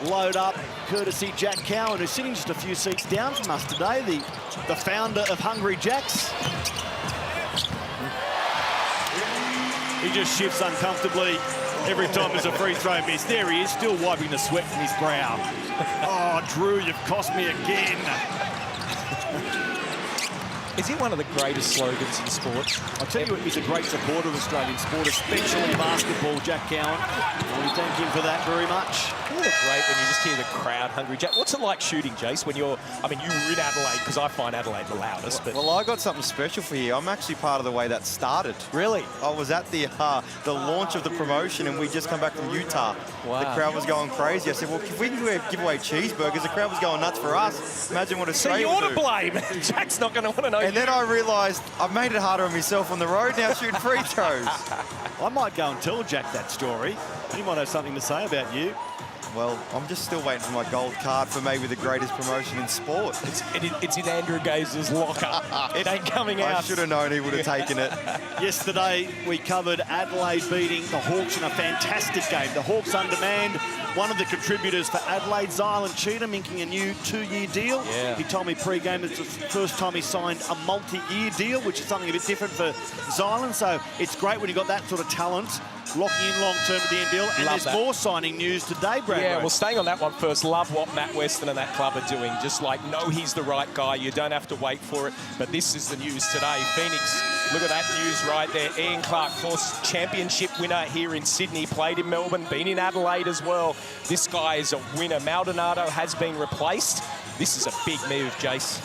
load up courtesy Jack Cowan, who's sitting just a few seats down from us today, the founder of Hungry Jack's. He just shifts uncomfortably every time there's a free throw miss. There he is, still wiping the sweat from his brow. Oh, Drew, you've cost me again. Is he one of the greatest slogans in sport? I'll tell you, he's a great supporter of Australian sport, especially basketball, Jack Cowan. And we thank him for that very much. Isn't it great when you just hear the crowd, Hungry Jack? What's it like shooting, Jace, when you're, I mean, you were in Adelaide, because I find Adelaide the loudest. But Well, I got something special for you. I'm actually part of the way that started. Really? I was at the launch of the promotion, and we just come back from Utah. Wow. The crowd was going crazy. I said, well, if we can give away cheeseburgers, the crowd was going nuts for us. Imagine what Australia So you're would to do. blame. Jack's not going to want to know. And then I realised I've made it harder on myself on the road now shooting free throws. I might go and tell Jack that story. He might have something to say about you. Well, I'm just still waiting for my gold card for maybe the greatest promotion in sport. It's in Andrew Gazer's locker. It ain't coming out. I should have known he would have taken it. Yesterday, we covered Adelaide beating the Hawks in a fantastic game. The Hawks on demand, one of the contributors for Adelaide, Zylan Cheatham, inking a new 2-year deal. Yeah. He told me pre-game it's the first time he signed a multi-year deal, which is something a bit different for Zylan. So it's great when you've got that sort of talent locking in long-term with the NBL. And there's more signing news today, Brad. Yeah, well, staying on that one first, love what Matt Weston and that club are doing. Just like, know he's the right guy. You don't have to wait for it. But this is the news today. Phoenix, look at that news right there. Ian Clark, of course, championship winner here in Sydney, played in Melbourne, been in Adelaide as well. This guy is a winner. Maldonado has been replaced. This is a big move, Jace.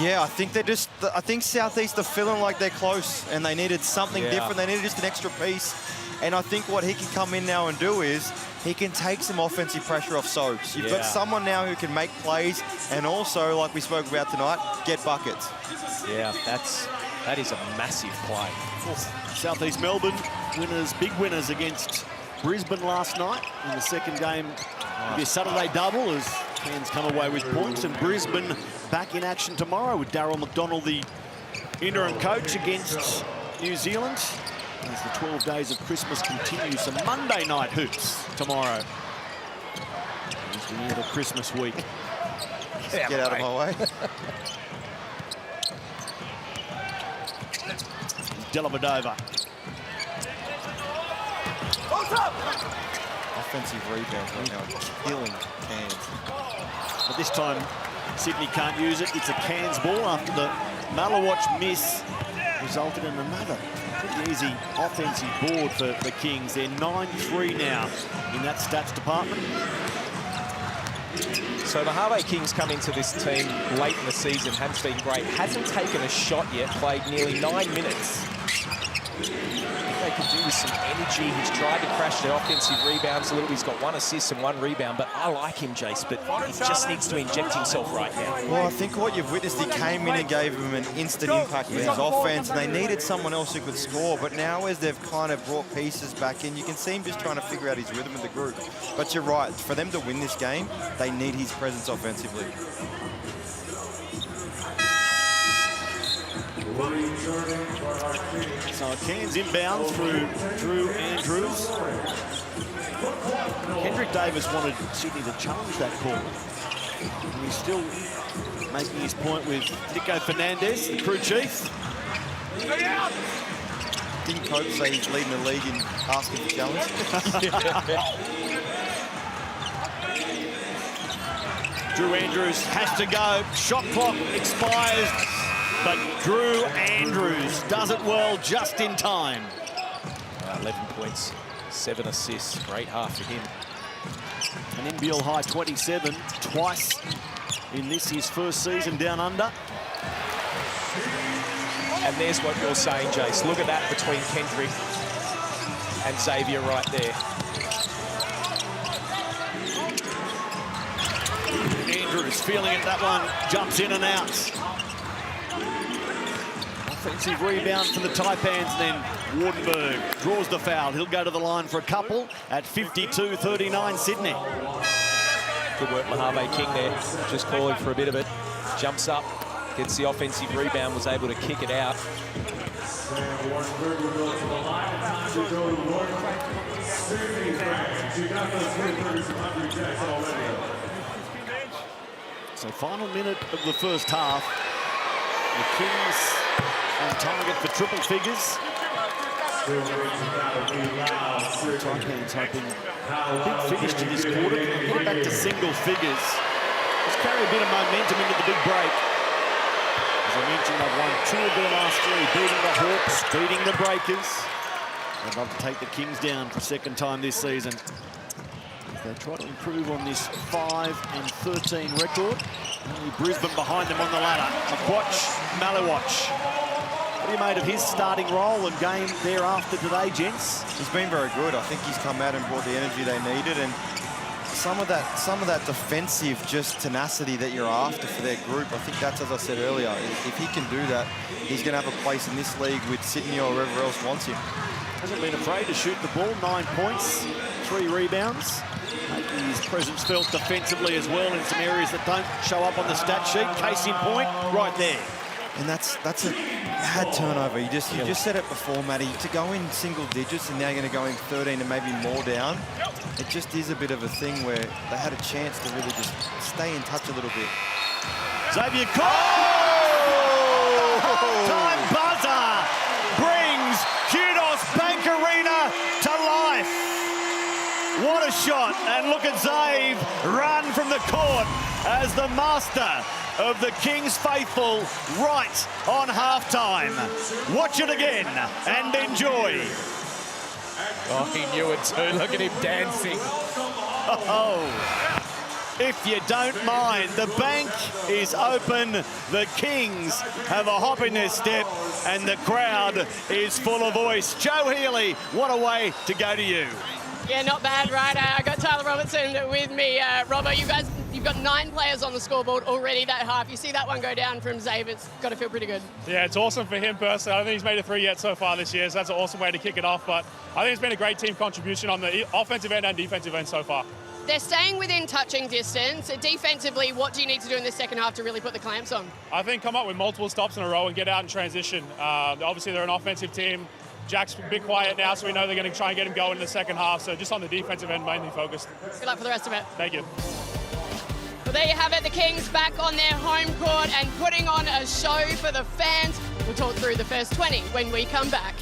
Yeah, I think Southeast are feeling like they're close, and they needed something different. They needed just an extra piece. And I think what he can come in now and do is he can take some offensive pressure off Soaps. You've got someone now who can make plays and also, like we spoke about tonight, get buckets. Yeah, that is a massive play. Southeast Melbourne winners, big winners against Brisbane last night in the second game of their Saturday double as Cairns come away with points, and Brisbane back in action tomorrow with Daryl McDonald, the interim coach, against New Zealand as the 12 days of Christmas continue. Some Monday night hoops tomorrow as we enter Christmas week. Get out of my way. Dellavedova. Offensive rebounds right now, killing Cairns. But this time, Sydney can't use it. It's a Cairns ball after the Malawatch miss resulted in another pretty easy offensive board for the Kings. They're 9-3 now in that stats department. So the Harvey Kings come into this team late in the season, has been great, hasn't taken a shot yet, played nearly 9 minutes. They could do with some energy. He's tried to crash the offensive rebounds a little. He's got 1 assist and 1 rebound, but I like him, Jace, but he just needs to inject himself right now. Well, I think what you've witnessed, he came in and gave him an instant impact with his offense, and they needed someone else who could score, but now as they've kind of brought pieces back in, you can see him just trying to figure out his rhythm in the group. But you're right, for them to win this game, they need his presence offensively. So Cairns inbound through Drew Andrews. Kendrick Davis wanted Sydney to challenge that call. And he's still making his point with Nico Fernandez, the crew chief. Didn't Cope say he's leading the league in asking for challenge? Drew Andrews has to go. Shot clock expires. But Drew Andrews does it well just in time. 11 points, 7 assists. Great half for him. An NBL high 27, twice in this his first season down under. And there's what you're saying, Jace. Look at that between Kendrick and Xavier right there. Andrews feeling it, that one jumps in and out. Offensive rebound for the Taipans, then Wardenberg draws the foul. He'll go to the line for a couple at 52-39 Sydney. Good work, Mojave King there, just calling for a bit of it. Jumps up, gets the offensive rebound, was able to kick it out. So final minute of the first half. The Kings on target for triple figures. Taipans hoping a big finish to this quarter. Get back to single figures. Let's carry a bit of momentum into the big break. As I mentioned, they've won 2 of their last 3, beating the Hawks, beating the Breakers. They'd love to take the Kings down for a second time this season. As they try to improve on this 5-13 record. Only Brisbane behind them on the ladder. McWatch, Malawatch. What do you made of his starting role and game thereafter today, gents? He's been very good. I think he's come out and brought the energy they needed, and some of that defensive just tenacity that you're after for their group. I think that's, as I said earlier, if he can do that, he's going to have a place in this league with Sydney or whoever else wants him. Hasn't been afraid to shoot the ball. 9 points, 3 rebounds. Making his presence felt defensively as well in some areas that don't show up on the stat sheet. Case in point, right there. And that's a bad turnover. You just said it before, Matty. To go in single digits and now you're going to go in 13 and maybe more down, it just is a bit of a thing where they had a chance to really just stay in touch a little bit. Xavier Time buzzer brings Kudos Bank Arena to life. What a shot, and look at Zave run from the court as the master of the Kings faithful right on halftime. Watch it again and enjoy. Oh, he knew it too. Look at him dancing. Oh. if you don't mind. The bank is open. The Kings have a hop in their step, and the crowd is full of voice. Joe Healy, what a way to go to you. Yeah, not bad, right? I got Tyler Robertson with me. Robert, you've got 9 players on the scoreboard already that half. You see that one go down from Zabe, it's got to feel pretty good. Yeah, it's awesome for him personally. I don't think he's made a 3 yet so far this year, so that's an awesome way to kick it off. But I think it's been a great team contribution on the offensive end and defensive end so far. They're staying within touching distance. Defensively, what do you need to do in the second half to really put the clamps on? I think come up with multiple stops in a row and get out in transition. Obviously, they're an offensive team. Jack's a bit quiet now, so we know they're going to try and get him going in the second half. So just on the defensive end, mainly focused. Good luck for the rest of it. Thank you. Well, there you have it. The Kings back on their home court and putting on a show for the fans. We'll talk through the first 20 when we come back.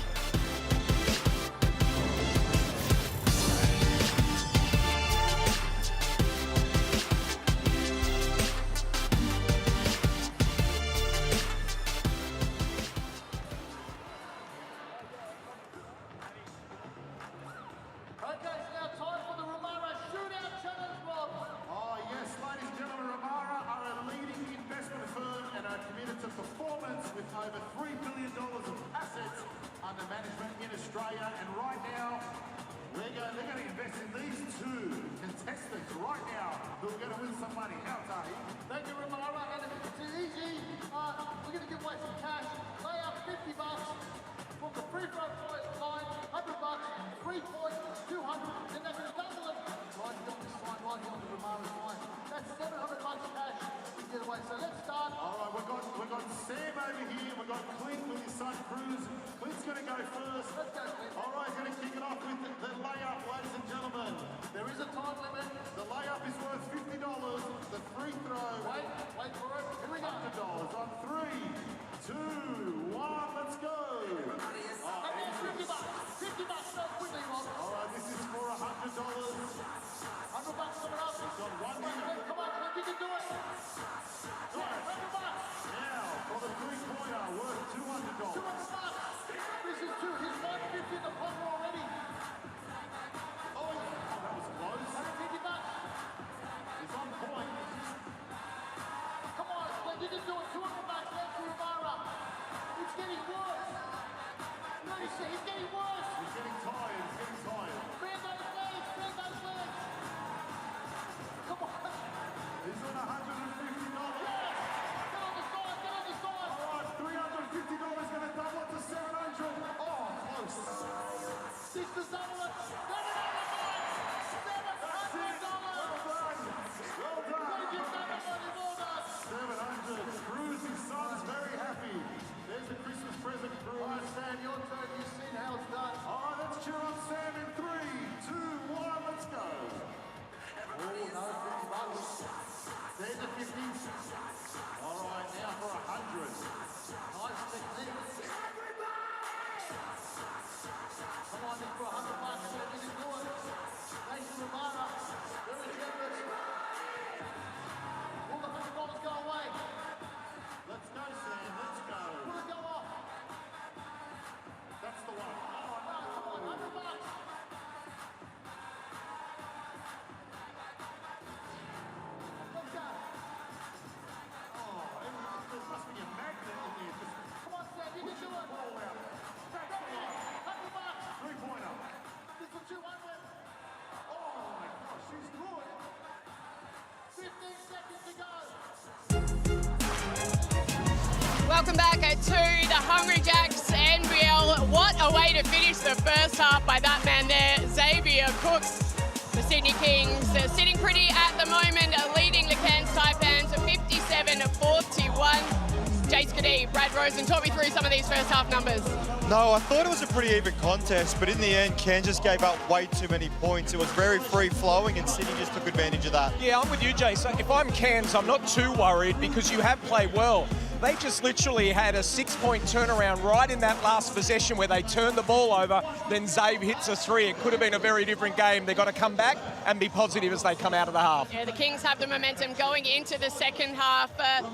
Welcome back to the Hungry Jacks NBL. What a way to finish the first half by that man there, Xavier Cooks. The Sydney Kings are sitting pretty at the moment, leading the Cairns Taipans 57-41. Jace Kadee, Brad Rosen, talk me through some of these first half numbers. No, I thought it was a pretty even contest, but in the end, Kansas gave up way too many points. It was very free-flowing, and Sydney just took advantage of that. Yeah, I'm with you, Jay. So if I'm Cairns, I'm not too worried because you have played well. They just literally had a 6-point turnaround right in that last possession where they turned the ball over, then Zabe hits a 3. It could have been a very different game. They've got to come back and be positive as they come out of the half. Yeah, the Kings have the momentum going into the second half,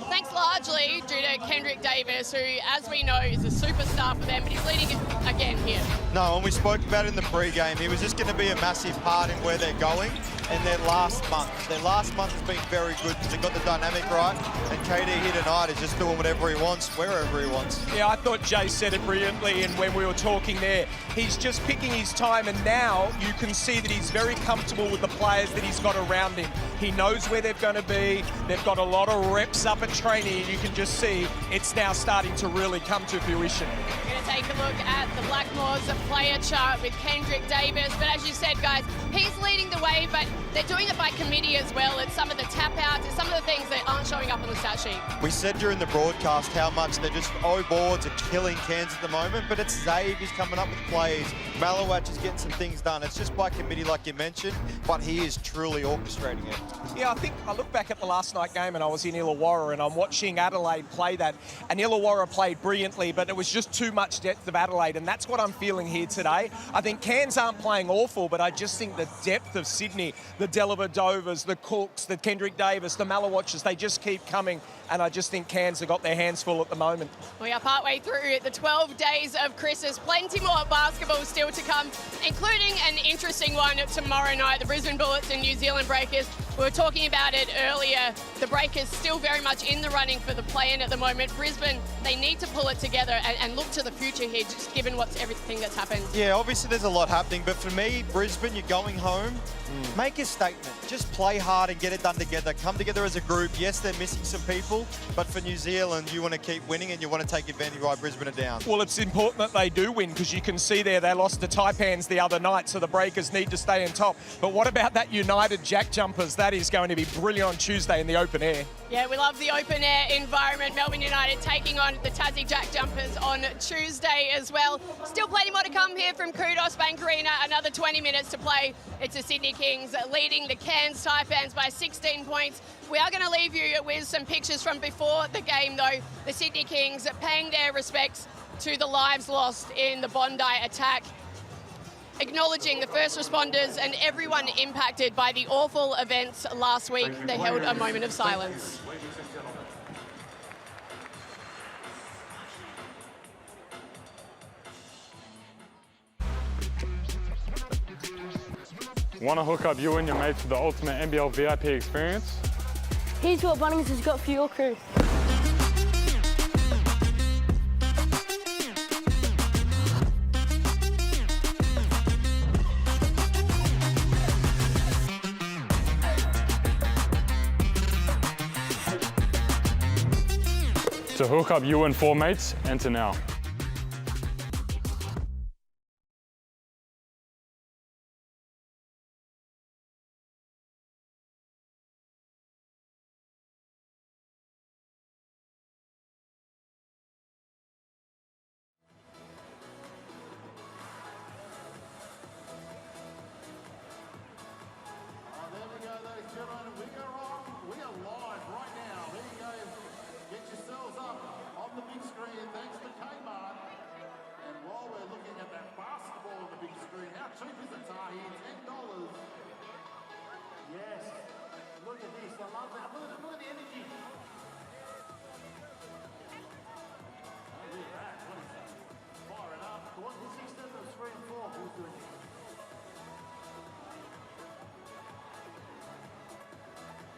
thanks largely due to Kendrick Davis, who, as we know, is a superstar for them, but he's leading it again here. No, and we spoke about it in the pre-game. He was just going to be a massive part in where they're going in their last month. Their last month has been very good because they got the dynamic right, and KD here tonight is just doing whatever he wants, wherever he wants. Yeah, I thought Jay said it brilliantly, and when we were talking there, he's just picking his time, and now you can see that he's very comfortable with the players that he's got around him. He knows where they're going to be. They've got a lot of reps up at training, and you can just see it's now starting to really come to fruition. We're going to take a look at the Blackmores player chart with Kendrick Davis, but as you said, guys, he's leading the way, but they're doing it by committee as well. It's some of the tap-outs, it's some of the things that aren't showing up on the stat sheet. We said during the broadcast how much they're just boards are killing Cairns at the moment, but it's Zabe who's coming up with plays. Malawach is getting some things done. It's just by committee, like you mentioned, but he is truly orchestrating it. Yeah, I think I look back at the last night game and I was in Illawarra and I'm watching Adelaide play that, and Illawarra played brilliantly, but it was just too much depth of Adelaide, and that's what I'm feeling here today. I think Cairns aren't playing awful, but I just think the depth of Sydney, the Delavadovas, the Cooks, the Kendrick Davis, the Malawatches, they just keep coming, and I just think Cairns have got their hands full at the moment. We are partway through the 12 days of Christmas. Plenty more basketball still to come, including an interesting one tomorrow night. The Brisbane Bullets and New Zealand Breakers. We were talking about it earlier. The Breakers still very much in the running for the play-in at the moment. Brisbane, they need to pull it together and look to the future here, just given everything that's happened. Yeah, obviously there's a lot happening, but for me, Brisbane, you're going home, make a statement. Just play hard and get it done together. Come together as a group. Yes, they're missing some people, but for New Zealand, you want to keep winning and you want to take advantage while Brisbane are down. Well, it's important that they do win, because you can see there they lost to Taipans the other night, so the Breakers need to stay on top. But what about that United Jack Jumpers? That is going to be brilliant on Tuesday in the open air. Yeah, we love the open air environment. Melbourne United taking on the Tassie Jack Jumpers on Tuesday as well. Still plenty more to come here from Kudos Bank Arena. Another 20 minutes to play. It's the Sydney Kings leading the Cairns Taipans by 16 points. We are going to leave you with some pictures from before the game, though. The Sydney Kings paying their respects to the lives lost in the Bondi attack, acknowledging the first responders and everyone impacted by the awful events last week. They held a moment of silence. Want to hook up you and your mates with the ultimate NBL VIP experience? Here's what Bunnings has got for your crew. To hook up you and 4 mates, enter now.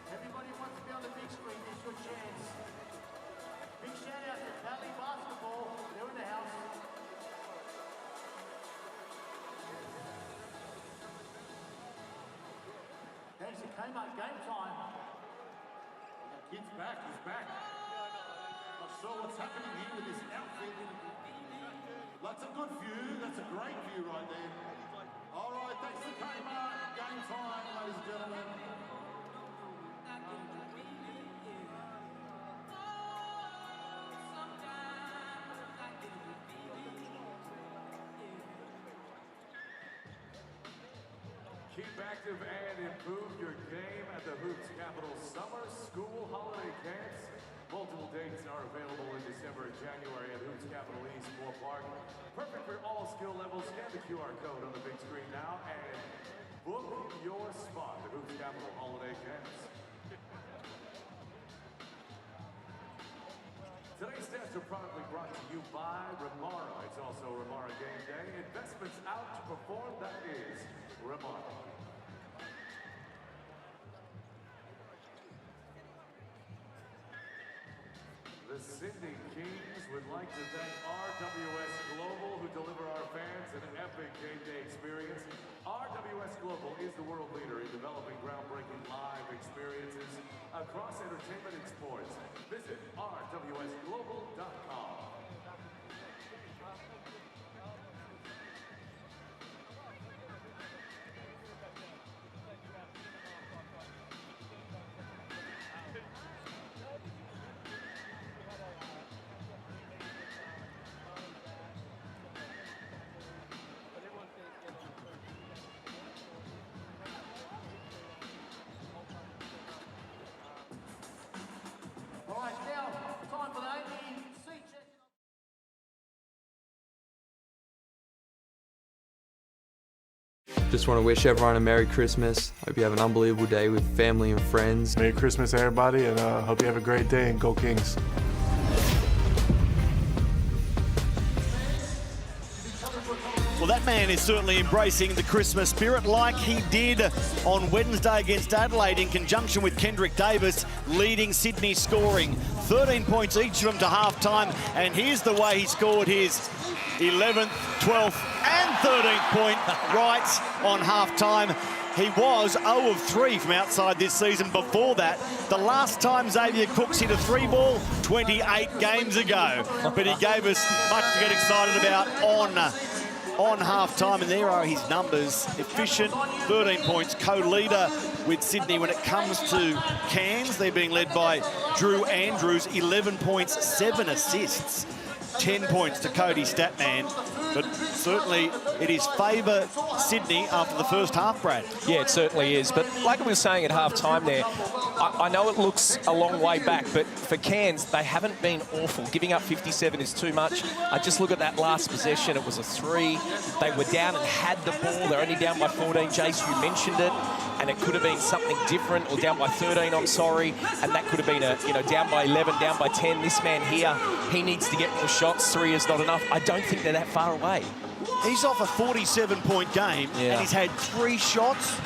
Everybody wants to be on the big screen, this is your chance. Big shout out to Valley Basketball, they're in the house. Thanks to Kmart, game time. The kid's back, he's back. Not sure what's happening here with this outfit. That's a good view, that's a great view right there. All right, thanks to Kmart, game time, ladies and gentlemen. Keep active and improve your game at the Hoops Capital Summer School Holiday Camps. Multiple dates are available in December and January at Hoops Capital East Park. Perfect for all skill levels. Scan the QR code on the big screen now and book your spot at Hoops Capital Holiday Camps. Today's stats are proudly brought to you by Remara. It's also Remara Game Day. Investments out to perform, that is Remara. The Sydney Kings would like to thank RWS Global, who deliver our fans an epic game day experience. RWS Global is the world leader in developing groundbreaking live experiences across entertainment and sports. Visit rwsglobal.com. All right, now, time for the ABC check. Just want to wish everyone a Merry Christmas. Hope you have an unbelievable day with family and friends. Merry Christmas, everybody, and hope you have a great day, and go Kings. Well, that man is certainly embracing the Christmas spirit like he did on Wednesday against Adelaide in conjunction with Kendrick Davis, leading Sydney scoring 13 points each of them to half-time. And here's the way he scored his 11th, 12th and 13th point right on half-time. He was 0 of 3 from outside this season. Before that, the last time Xavier Cooks hit a 3-ball, 28 games ago. But he gave us much to get excited about on half-time, and there are his numbers. Efficient, 13 points, co-leader with Sydney when it comes to Cairns. They're being led by Drew Andrews, 11 points, 7 assists. 10 points to Cody Statman, but certainly it is favour Sydney after the first half, Brad. Yeah, it certainly is, but like I was saying at half-time there, I know it looks a long way back, but for Cairns, they haven't been awful. Giving up 57 is too much. I just look at that last possession. It was a 3. They were down and had the ball. They're only down by 14. Jace, you mentioned it, and it could have been something different, or down by 13, I'm sorry, and that could have been down by 11, down by 10. This man here, he needs to get more shots. 3 is not enough. I don't think they're that far away. He's off a 47-point game, and he's had 3 shots.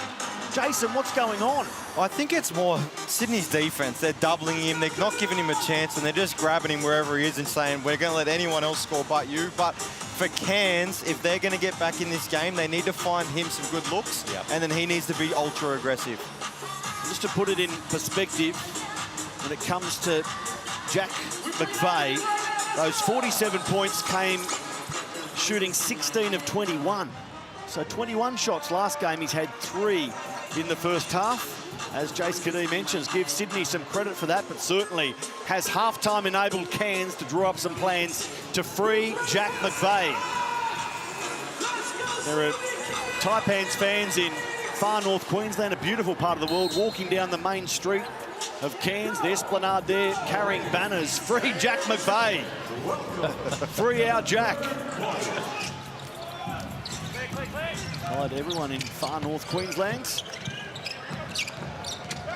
Jason, what's going on? I think it's more Sydney's defense. They're doubling him. They're not giving him a chance, and they're just grabbing him wherever he is and saying, we're going to let anyone else score but you. But for Cairns, if they're going to get back in this game, they need to find him some good looks, and then he needs to be ultra-aggressive. Just to put it in perspective, when it comes to Jack McVeigh, those 47 points came shooting 16 of 21. So 21 shots last game. He's had 3 in the first half. As Jace Kadee mentions, give Sydney some credit for that, but certainly has half-time enabled Cairns to draw up some plans to free Jack McVeigh. There are Taipans fans in far north Queensland, a beautiful part of the world, walking down the main street of Cairns, the Esplanade there, carrying banners. Free Jack McVeigh. Free our Jack. Hi to everyone in far north Queensland.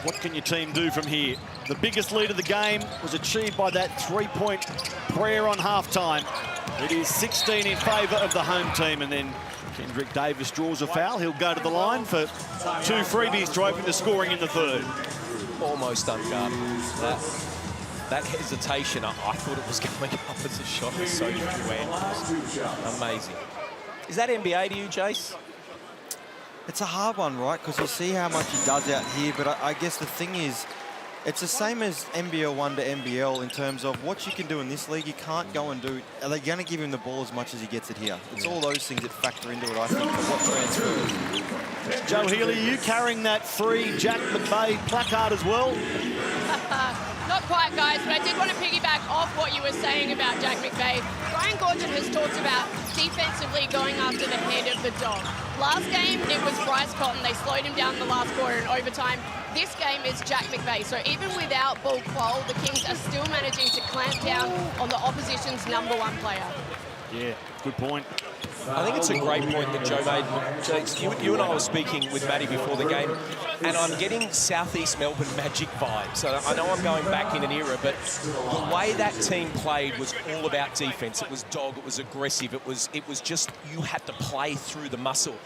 What can your team do from here? The biggest lead of the game was achieved by that 3-point prayer on halftime. It is 16 in favour of the home team, and then Kendrick Davis draws a foul. He'll go to the line for 2 freebies to open the scoring in the third. Almost unguarded. That hesitation, I thought it was going up as a shot. It was so good. Amazing. Is that NBA to you, Jace? It's a hard one, right? Because you see how much he does out here, but I guess the thing is, it's the same as NBL 1 to NBL in terms of what you can do in this league. You can't go and do... Are they going to give him the ball as much as he gets it here? It's all those things that factor into it, I think, for what transfers. Joe Healy, you carrying that free Jack McVeigh placard as well? Not quite, guys, but I did want to piggyback off what you were saying about Jack McVeigh. Brian Goorjian has talked about defensively going after the head of the dog. Last game, it was Bryce Cotton. They slowed him down in the last quarter in overtime. This game is Jack McVeigh. So even without ball qual, the Kings are still managing to clamp down on the opposition's #1 player. Yeah, good point. I think it's a great point that Joe made. You and I were speaking with Matty before the game, and I'm getting Southeast Melbourne Magic vibes. So I know I'm going back in an era, but the way that team played was all about defense. It was dog, it was aggressive, it was just you had to play through the muscle.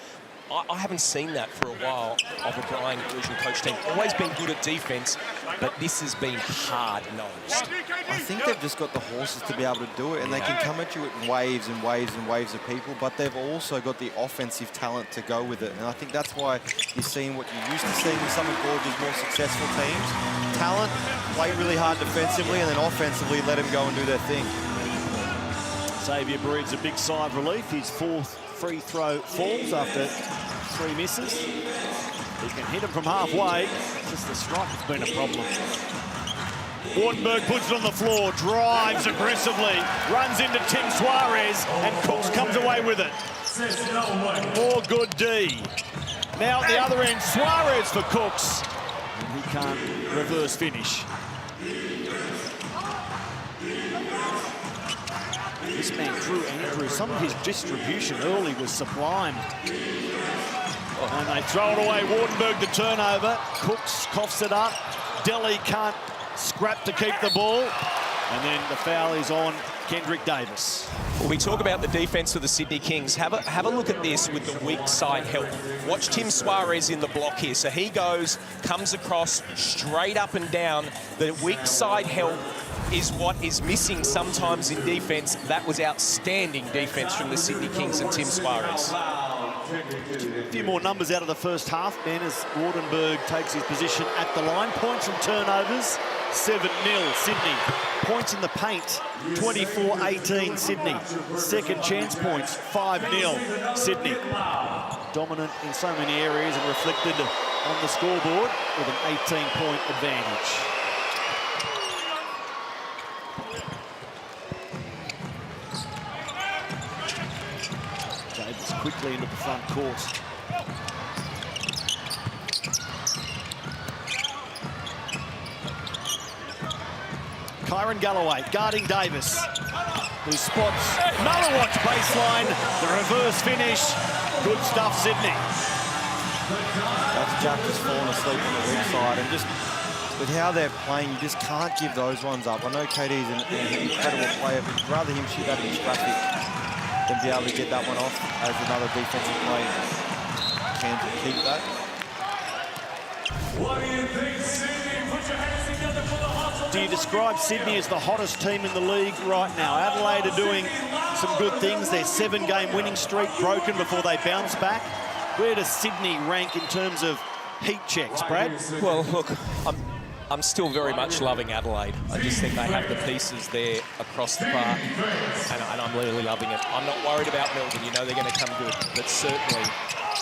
I haven't seen that for a while of a Brian Goorjian coach team. Always been good at defense, but this has been hard-nosed. I think they've just got the horses to be able to do it, and they can come at you in waves and waves and waves of people, but they've also got the offensive talent to go with it. And I think that's why you're seeing what you're used to seeing with some of Goorjian's more successful teams. Talent, play really hard defensively, and then offensively let them go and do their thing. Xavier breathes a big sigh of relief. His 4th free throw falls after 3 misses. He can hit him from halfway. Just the strike has been a problem. Wardenberg puts it on the floor, drives aggressively, runs into Tim Suarez, and Cooks comes away with it. More good D. Now at the other end, Suarez for Cooks. And he can't reverse finish. This man, Drew Andrews, some of his distribution early was sublime. And they throw it away. Wardenberg the turnover. Cooks coughs it up. Delhi can't scrap to keep the ball. And then the foul is on Kendrick Davis. Well, we talk about the defense of the Sydney Kings. Have a look at this with the weak side help. Watch Tim Suarez in the block here. So he comes across straight up and down. The weak side help is what is missing sometimes in defense. That was outstanding defense from the Sydney Kings and Tim Suarez. A few more numbers out of the first half, Ben, as Wardenberg takes his position at the line. Points from turnovers, 7-0 Sydney. Points in the paint, 24-18 Sydney. Second chance points, 5-0 Sydney. Dominant in so many areas and reflected on the scoreboard with an 18-point advantage. Davis quickly into the front court. Kyron Galloway guarding Davis, who spots Malawatch baseline, the reverse finish. Good stuff, Sydney. That's Jack just falling asleep on the weak side, and just with how they're playing, you just can't give those ones up. I know KD's an incredible player, but you'd rather him shoot that in traffic than be able to get that one off as another defensive play. Cairns will keep that. What do you think, Sydney? Put your hands together for the Hawks. Do you describe Sydney as the hottest team in the league right now? Adelaide are doing some good things. Their 7-game winning streak broken before they bounce back. Where does Sydney rank in terms of heat checks, Brad? Well, look, I'm still very much loving Adelaide. I just think they have the pieces there across the park, and I'm really loving it. I'm not worried about Melbourne. You know they're going to come good, but certainly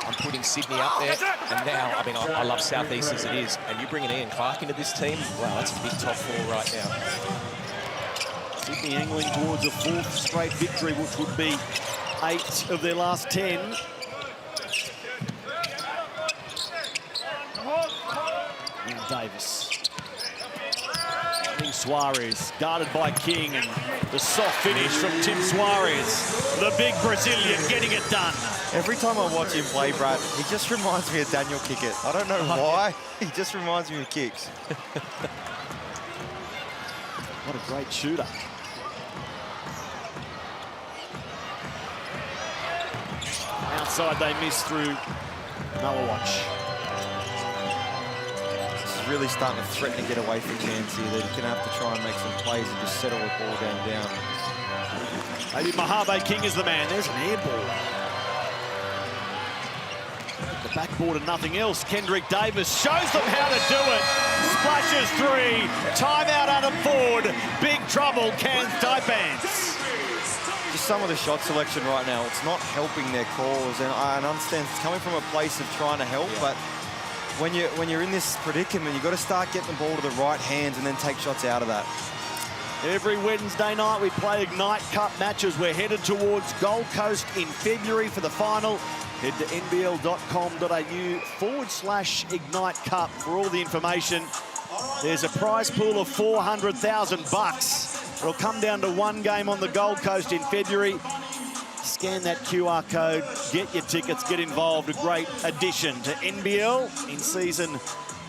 I'm putting Sydney up there. And now, I mean, I love Southeast as it is, and you bring an Ian Clark into this team, wow, that's a big top 4 right now. Sydney angling towards a 4th straight victory, which would be 8 of their last 10. And Davis. Suarez, guarded by King, and the soft finish from Tim Suarez. The big Brazilian getting it done. Every time I watch him play, Brad, he just reminds me of Daniel Kickett. I don't know why, he just reminds me of Kicks. What a great shooter. Outside they miss through Malawatch. Really starting to threaten to get away from Cairns here. They're going to have to try and make some plays and just settle the ball game down. Maybe Mojave King is the man. There's an air ball. The backboard and nothing else. Kendrick Davis shows them how to do it. Splashes 3. Timeout Adam Ford. Big trouble, Cairns Taipans. Just some of the shot selection right now, it's not helping their cause. And I understand it's coming from a place of trying to help, but when you're in this predicament, you've got to start getting the ball to the right hands and then take shots out of that. Every Wednesday night we play Ignite Cup matches. We're headed towards Gold Coast in February for the final. Head to nbl.com.au/Ignite Cup for all the information. There's a prize pool of $400,000. It'll come down to one game on the Gold Coast in February. Scan that QR code, get your tickets, get involved. A great addition to NBL in season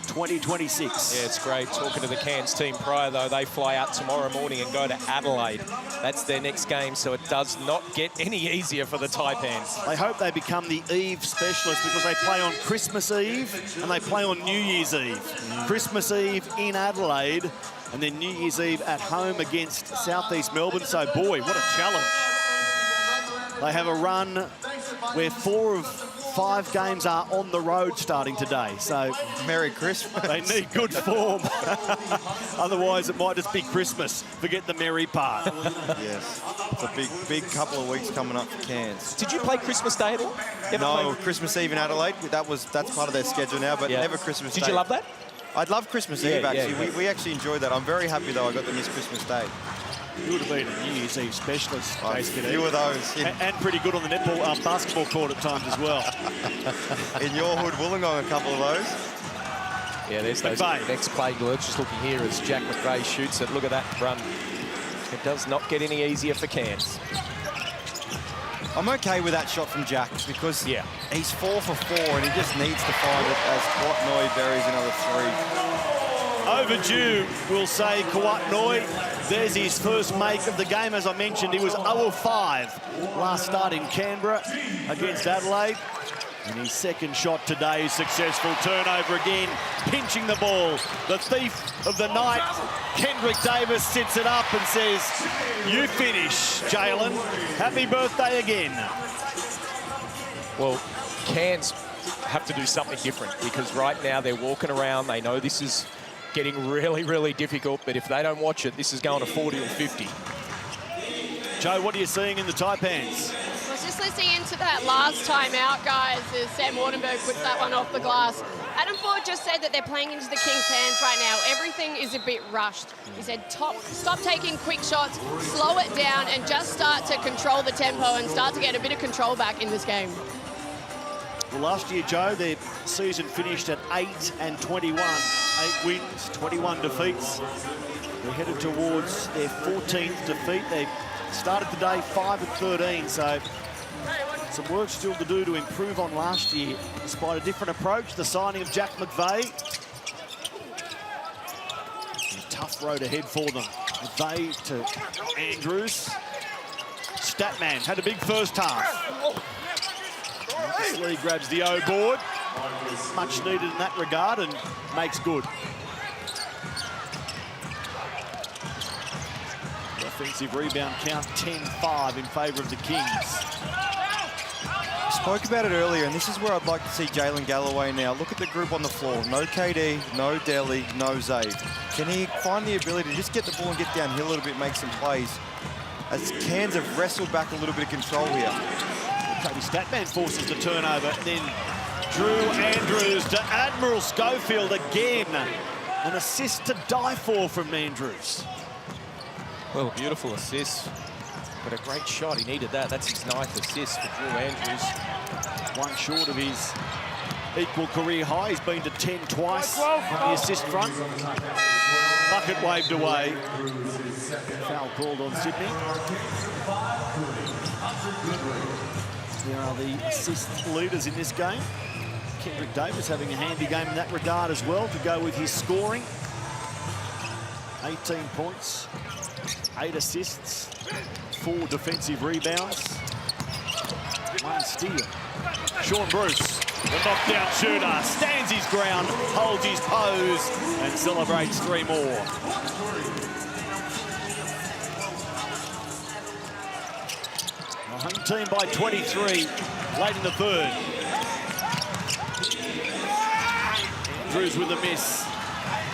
2026. Yeah, it's great. Talking to the Cairns team prior, though, they fly out tomorrow morning and go to Adelaide. That's their next game, so it does not get any easier for the Taipans. I hope they become the Eve specialists because they play on Christmas Eve and they play on New Year's Eve. Christmas Eve in Adelaide and then New Year's Eve at home against Southeast Melbourne. So, boy, what a challenge. They have a run where 4 of 5 games are on the road starting today. So Merry Christmas. They need good form. Otherwise, it might just be Christmas. Forget the merry part. Yes. It's a big couple of weeks coming up for Cairns. Did you play Christmas Day at all? No, Christmas Eve in Adelaide. That's part of their schedule now, but never Christmas Day. Did you love that? I'd love Christmas Eve, actually. We actually enjoyed that. I'm very happy, though, I got to miss Christmas Day. You would have been a New Year's Eve specialist. A few of those. And pretty good on the netball, basketball court at times as well. In your hood, Wollongong, a couple of those. Yeah, there's those next play glitch. Just looking here as Jack McVeigh shoots it. Look at that run. It does not get any easier for Cairns. I'm okay with that shot from Jack because he's 4 for 4 and he just needs to find it as Kwatnoi buries another 3. Overdue, we'll say, Kwatnoi. There's his first make of the game. As I mentioned, he was 0 of 5 last start in Canberra against Adelaide. And his second shot today is successful. Turnover again, pinching the ball. The thief of the night, Kendrick Davis, sits it up and says, you finish, Jalen. Happy birthday again. Well, Cairns have to do something different because right now they're walking around. They know this is getting really, really difficult, but if they don't watch it, this is going to 40 or 50. Joe, what are you seeing in the Taipans? I was just listening into that last time out, guys, as Sam Wardenberg puts that one off the glass. Adam Ford just said that they're playing into the Kings' hands right now. Everything is a bit rushed. He said, stop taking quick shots, slow it down, and just start to control the tempo and start to get a bit of control back in this game. Well, last year, Joe, their season finished at 8-21. 8 wins, 21 defeats. They're headed towards their 14th defeat. They started today 5-13, so some work still to do to improve on last year, despite a different approach. The signing of Jack McVeigh. A tough road ahead for them. McVeigh to Andrews. Statman had a big first half. Lee grabs the O board. Much needed in that regard and makes good. The offensive rebound count 10-5 in favour of the Kings. I spoke about it earlier, and this is where I'd like to see Jalen Galloway now. Look at the group on the floor. No KD, no Delhi, no Zaid. Can he find the ability to just get the ball and get downhill a little bit, make some plays? As Cairns have wrestled back a little bit of control here. Cody Statman forces the turnover, and then Drew Andrews to Admiral Schofield again. An assist to die for from Andrews. Well, beautiful assist, but a great shot. He needed that. That's his 9th assist for Drew Andrews. One short of his equal career high. He's been to 10 twice on the assist front. Bucket waved away. Foul called on Sydney. There are the assist leaders in this game. Kendrick Davis having a handy game in that regard as well to go with his scoring. 18 points, 8 assists, 4 defensive rebounds, 1 steal. Sean Bruce, the knockdown shooter, stands his ground, holds his pose, and celebrates 3 more. Home team by 23, late in the third. Andrews with a miss.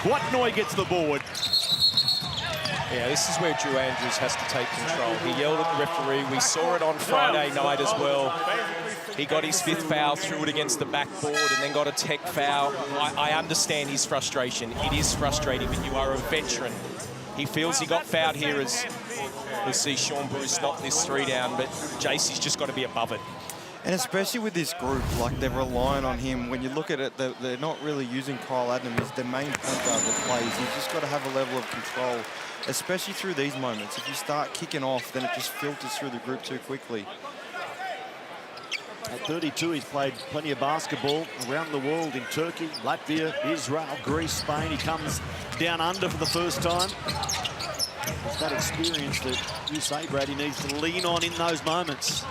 Kwatnoi gets the board. Yeah, this is where Drew Andrews has to take control. He yelled at the referee. We saw it on Friday night as well. He got his 5th foul, threw it against the backboard, and then got a tech foul. I understand his frustration. It is frustrating, but you are a veteran. He feels he got fouled here as we'll see Sean Bruce knock this 3 down, but JC's just got to be above it. And especially with this group, like they're relying on him. When you look at it, they're not really using Kyle Adnam as their main point guard that plays. You've just got to have a level of control, especially through these moments. If you start kicking off, then it just filters through the group too quickly. At 32, he's played plenty of basketball around the world in Turkey, Latvia, Israel, Greece, Spain. He comes down under for the first time. It's that experience that you say, Brad, he needs to lean on in those moments.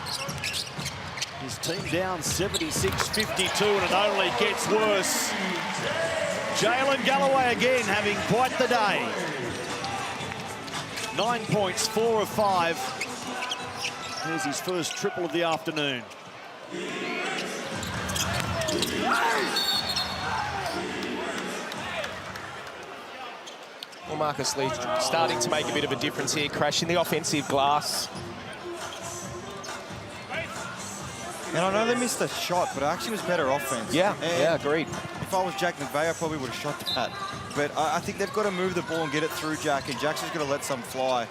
His team down 76-52, and it only gets worse. Jalen Galloway again having quite the day. 9 points, 4 of 5. There's his first triple of the afternoon. Well, Marcus Lee starting to make a bit of a difference here, crashing the offensive glass. And I know they missed a shot, but it actually was better offense. Yeah, and yeah, agreed. If I was Jack McVeigh, I probably would have shot that. But I think they've got to move the ball and get it through Jack, and Jack's just going to let some fly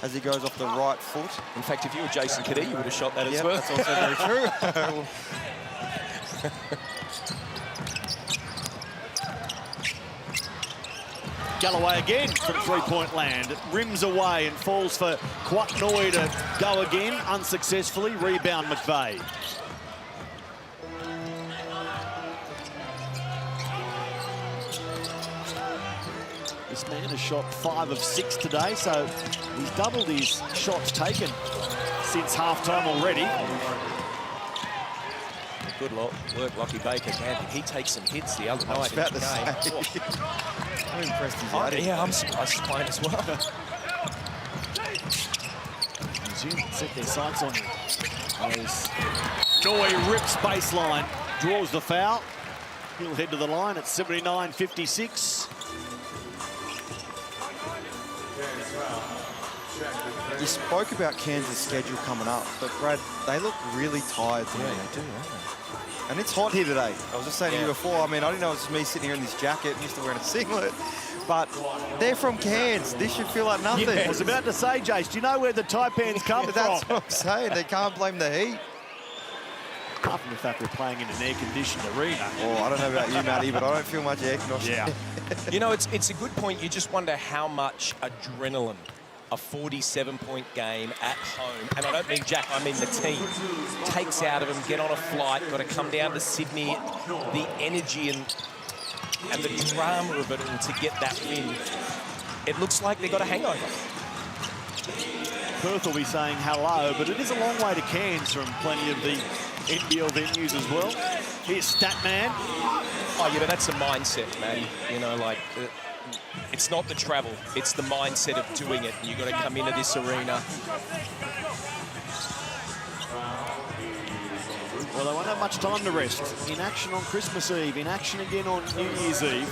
as he goes off the right foot. In fact, if you were Jason Kadee, you would have shot that as well. That's also very true. Galloway again from three-point land. It rims away and falls for Kwatnoi to go again, unsuccessfully. Rebound McVeigh. This man has shot 5 of 6 today, so he's doubled his shots taken since halftime already. Good work, Lockie Baker. Man, did he take some hits the other night? I was about to say. I'm impressed he's at it. Yeah, I'm surprised he's playing as well. New Zealand set their sights on him. Noi rips baseline, draws the foul. He'll head to the line at 79-56. You spoke about Kansas' schedule coming up, but Brad, they look really tired to me. They do, don't they? And it's hot here today. I was just saying to you before, I mean, I didn't know it was just me sitting here in this jacket and used to wearing a singlet, but they're from Cairns. This should feel like nothing. Yeah, I was about to say, Jace, do you know where the Taipans come from? That's what I'm saying. They can't blame the heat. Apart from the fact we're playing in an air-conditioned arena. Oh, I don't know about you, Matty, but I don't feel much air conditioning. Yeah. You know, it's a good point. You just wonder how much adrenaline a 47-point game at home, and I don't mean Jack, I mean the team, takes out of them, get on a flight, got to come down to Sydney, the energy and the drama of it all to get that win. It looks like they got a hangover. Perth will be saying hello, but it is a long way to Cairns from plenty of the NBL venues as well. Here's Statman. Oh, yeah, but that's a mindset, man. You know, like, it's not the travel, it's the mindset of doing it. You've got to come into this arena. Well, they won't have much time to rest. In action on Christmas Eve, in action again on New Year's Eve.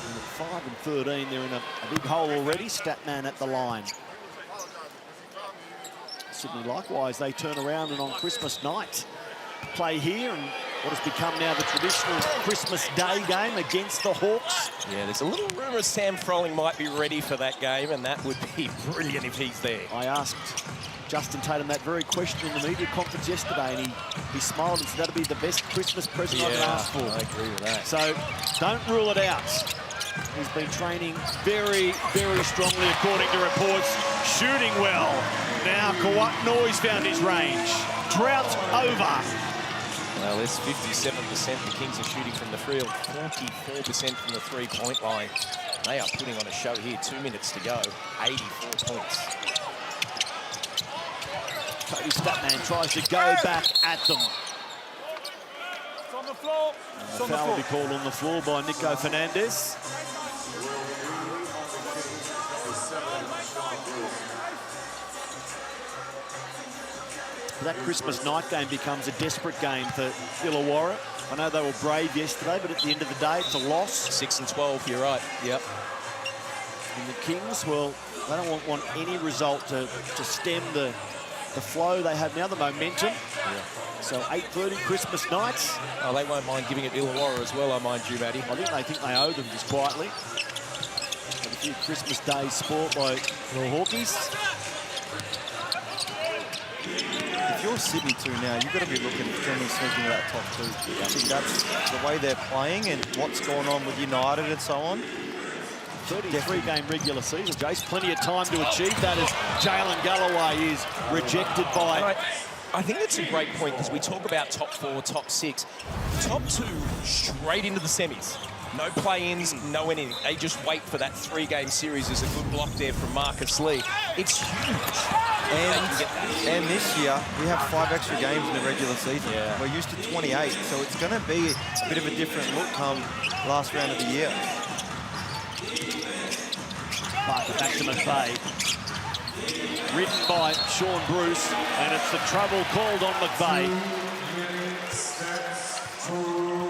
And at 5 and 13, they're in a big hole already. Statman at the line. Sydney, likewise, they turn around and on Christmas night play here, and what has become now the traditional Christmas Day game against the Hawks. Yeah, there's a little rumour Sam Froling might be ready for that game, and that would be brilliant if he's there. I asked Justin Tatum that very question in the media conference yesterday, and he smiled and said that'd be the best Christmas present I can ask for. I agree with that. So don't rule it out. He's been training very, very strongly according to reports. Shooting well. Now Kwatnoi's found his range. Drought over. Well, it's 57% the Kings are shooting from the field, 44% from the three-point line. They are putting on a show here. 2 minutes to go, 84 points. Cody Statman tries to go back at them. It's on the floor. It's on the Foul will floor. be called on the floor by Nico Fernandez. That Christmas night game becomes a desperate game for Illawarra. I know they were brave yesterday, but at the end of the day, it's a loss. 6 and 12, you're right. Yep. And the Kings, well, they don't want any result to stem the flow they have now, the momentum. Yeah. So 8:30 Christmas nights. Oh, they won't mind giving it Illawarra as well, I mind you, Matty. I think they owe them just quietly. Had a few Christmas Day sport by the Hawkies. If you're Sydney too now, you've got to be looking at them sneaking that top two. I think that's the way they're playing and what's going on with United and so on. 33-game regular season, Jace. Plenty of time to achieve that as Jalen Galloway is rejected by... I think that's a great point because we talk about top 4, top 6. Top 2 straight into the semis. No play-ins, no anything. They just wait for that 3-game series. There's a good block there from Marcus Lee. It's huge. And this year, we have 5 extra games in the regular season. Yeah. We're used to 28, so it's going to be a bit of a different look come last round of the year. Barker back to McVeigh. Ridden by Sean Bruce, and it's the trouble called on McVeigh.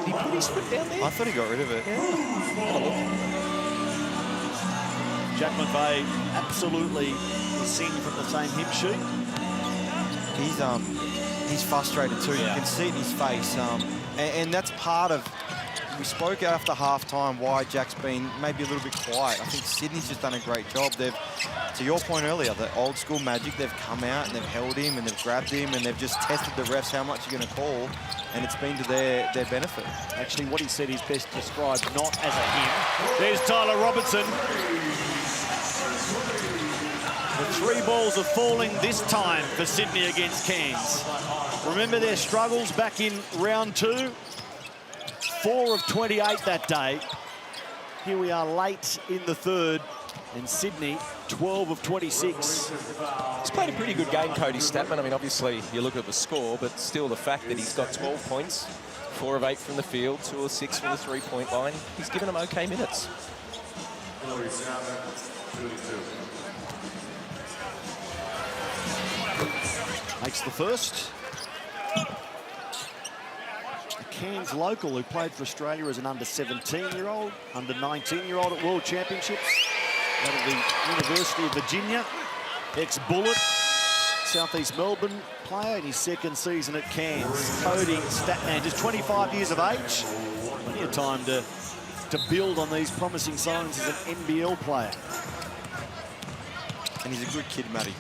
Did he put his foot down there? I thought he got rid of it. Jack McVeigh absolutely is seen from the same hip sheet. He's frustrated too. You can see it in his face, and that's part of. We spoke after half-time why Jack's been maybe a little bit quiet. I think Sydney's just done a great job. They've, to your point earlier, the old school magic, they've come out and they've held him and they've grabbed him and they've just tested the refs how much you're going to call, and it's been to their benefit. Actually, what he said is best described not as a him. There's Tyler Robertson. The 3 balls are falling this time for Sydney against Cairns. Remember their struggles back in round 2? 4 of 28 that day. Here we are late in the 3rd, and Sydney 12 of 26. He's played a pretty good game, Cody Statman. I mean, obviously, you look at the score, but still the fact that he's got 12 points, 4 of 8 from the field, 2 of 6 from the 3-point line. He's given them okay minutes. Makes the first. Cairns local who played for Australia as an under 17-year-old, under 19-year-old at World Championships out of the University of Virginia. Ex-Bullet, Southeast Melbourne player in his 2nd season at Cairns. Cody Statman, just 25 years of age. Plenty of time to build on these promising signs as an NBL player. And he's a good kid, Matty.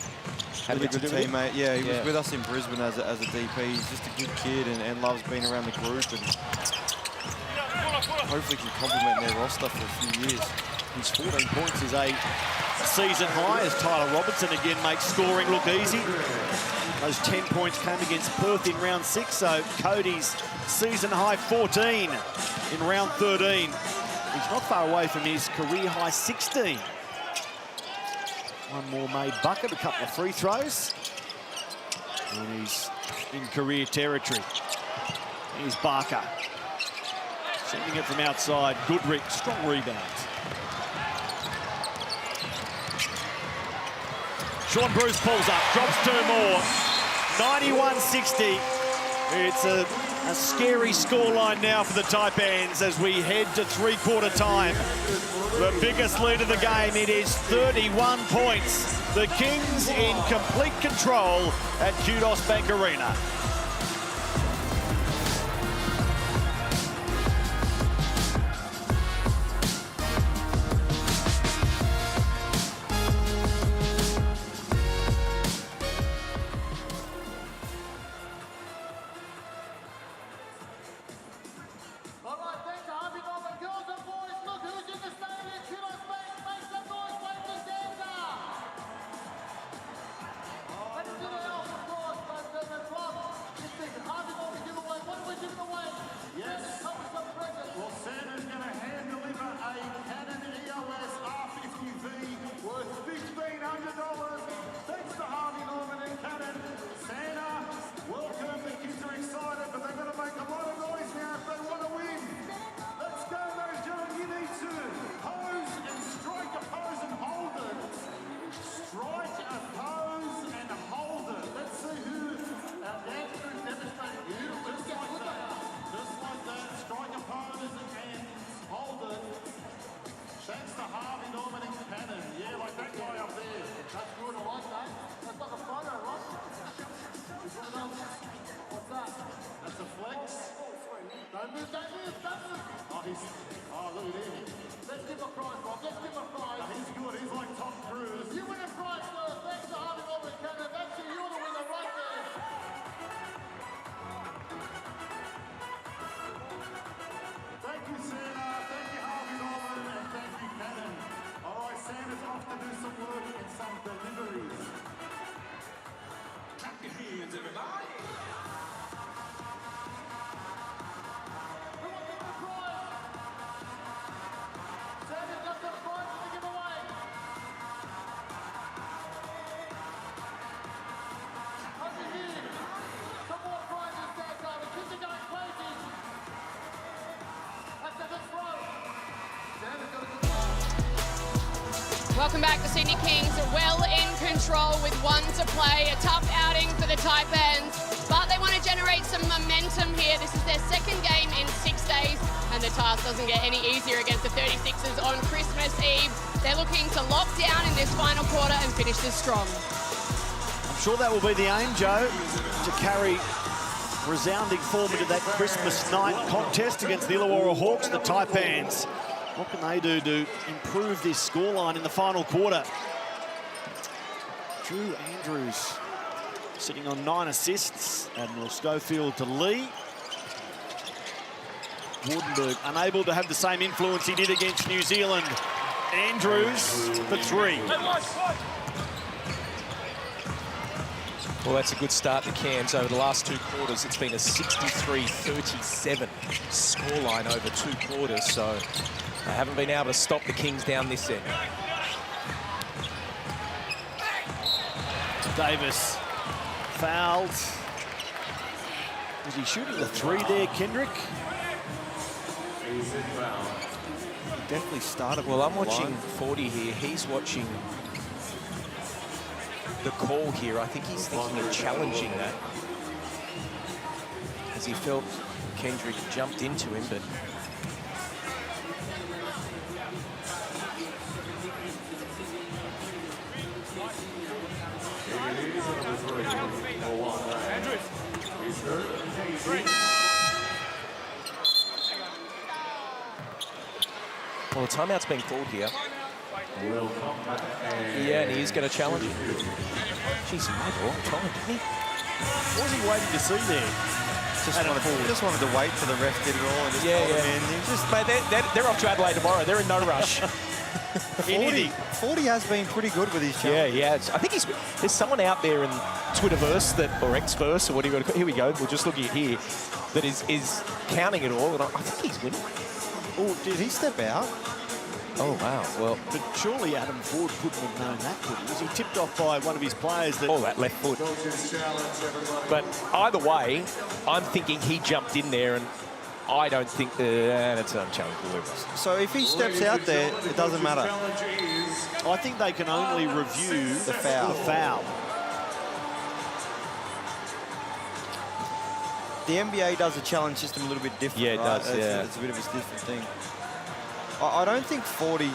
Really good teammate. Yeah, he was with us in Brisbane as a DP. He's just a good kid and loves being around the group, and hopefully can complement their roster for a few years. His 14 points is a season high as Tyler Robertson again makes scoring look easy. Those 10 points came against Perth in round 6, so Cody's season high 14 in round 13. He's not far away from his career high 16. One more made bucket, a couple of free throws. And he's in career territory. Here's Barker. Sending it from outside. Goodrich, strong rebound. Sean Bruce pulls up, drops 2 more. 91-60. It's a scary scoreline now for the Taipans as we head to 3-quarter time. The biggest lead of the game, it is 31 points. The Kings in complete control at Kudos Bank Arena. Welcome back. The Sydney Kings are well in control with 1 to play. A tough outing for the Taipans, but they want to generate some momentum here. This is their second game in 6 days, and the task doesn't get any easier against the 36ers on Christmas Eve. They're looking to lock down in this final quarter and finish this strong. I'm sure that will be the aim, Joe, to carry resounding form into that Christmas night contest against the Illawarra Hawks, the Taipans. What can they do to improve this scoreline in the final quarter? Drew Andrews sitting on 9 assists. Admiral Schofield to Lee. Wardenberg unable to have the same influence he did against New Zealand. Andrews for 3. Well, that's a good start to Cairns. Over the last 2 quarters, it's been a 63-37 scoreline over 2 quarters, so they haven't been able to stop the Kings down this end. Davis fouled. Was he shooting the 3 there, Kendrick? Definitely started. Well, I'm watching 40 here. He's watching the call here. I think he's thinking of challenging that, as he felt Kendrick jumped into him, but well, the timeout's being called here. Yeah, and he is going to challenge him. Jeez, he made a long time, didn't he? What was he waiting to see there? Just wanted to wait for the ref to get it all and just pull him in. Mate, they're off to Adelaide tomorrow. They're in no rush. 40 has been pretty good with his challenge. Yeah, he has. I think there's someone out there in Twitterverse or Xverse, or what do you got to call? Here we go. We're just looking at here, that is counting it all, and I think he's winning. Oh, did he step out? Oh, wow. Well, but surely Adam Ford couldn't have known that, could he? Was he tipped off by one of his players? That left foot. But either way, I'm thinking he jumped in there, and I don't think that's unchallengeable. So if he steps out there, it doesn't matter. I think they can only review the foul. The NBA does a challenge system a little bit different. Yeah, it right? does. It's a bit of a different thing. I don't think 40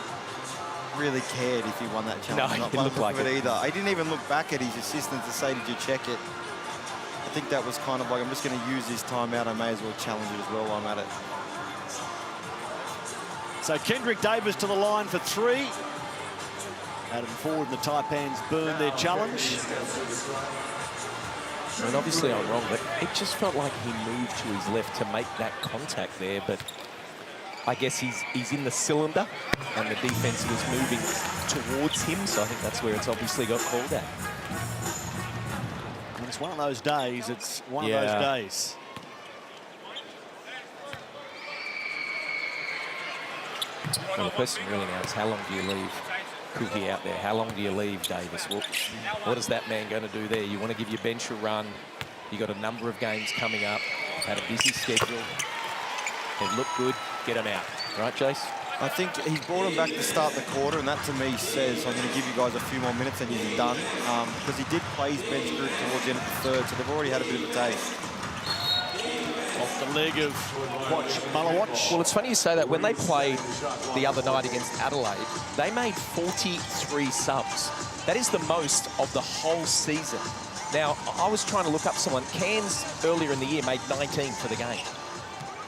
really cared if he won that challenge. No, he didn't look like it either. He didn't even look back at his assistant to say, did you check it? I think that was kind of like, I'm just going to use this timeout. I may as well challenge it as well while I'm at it. So Kendrick Davis to the line for 3. Adam Ford and the Taipans burn their challenge. I mean, obviously I'm wrong, but it just felt like he moved to his left to make that contact there, but I guess he's in the cylinder and the defense was moving towards him, so I think that's where it's obviously got called at. And it's one of those days. It's one of those days. Well, the question really now is, how long do you leave Cookie out there? How long do you leave Davis? Well, what is that man going to do there? You want to give your bench a run. You got a number of games coming up. Had a busy schedule. They look good. Get them out. Right, Jace? I think he brought him back to start the quarter, and that to me says I'm going to give you guys a few more minutes and you're done. Because he did play his bench group towards the end of the third, so they've already had a bit of a taste. Off the leg of Malawatch. Well, it's funny you say that. When they played the other night against Adelaide, they made 43 subs. That is the most of the whole season. Now, I was trying to look up someone. Cairns earlier in the year made 19 for the game.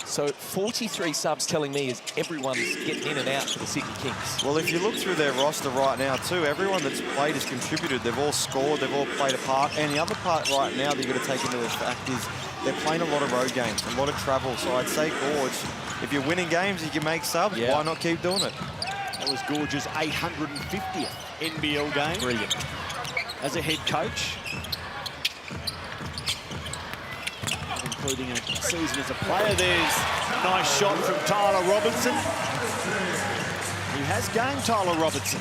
So 43 subs telling me is everyone's getting in and out for the Sydney Kings. Well, if you look through their roster right now too, everyone that's played has contributed. They've all scored, they've all played a part. And the other part right now that you've got to take into effect is they're playing a lot of road games, a lot of travel. So I'd say, Gorge, if you're winning games, you can make subs. Yeah. Why not keep doing it? That was Gorge's 850th NBL game. Brilliant. As a head coach. including a season as a player. There's a nice shot from Tyler Robertson. He has gamed Tyler Robertson.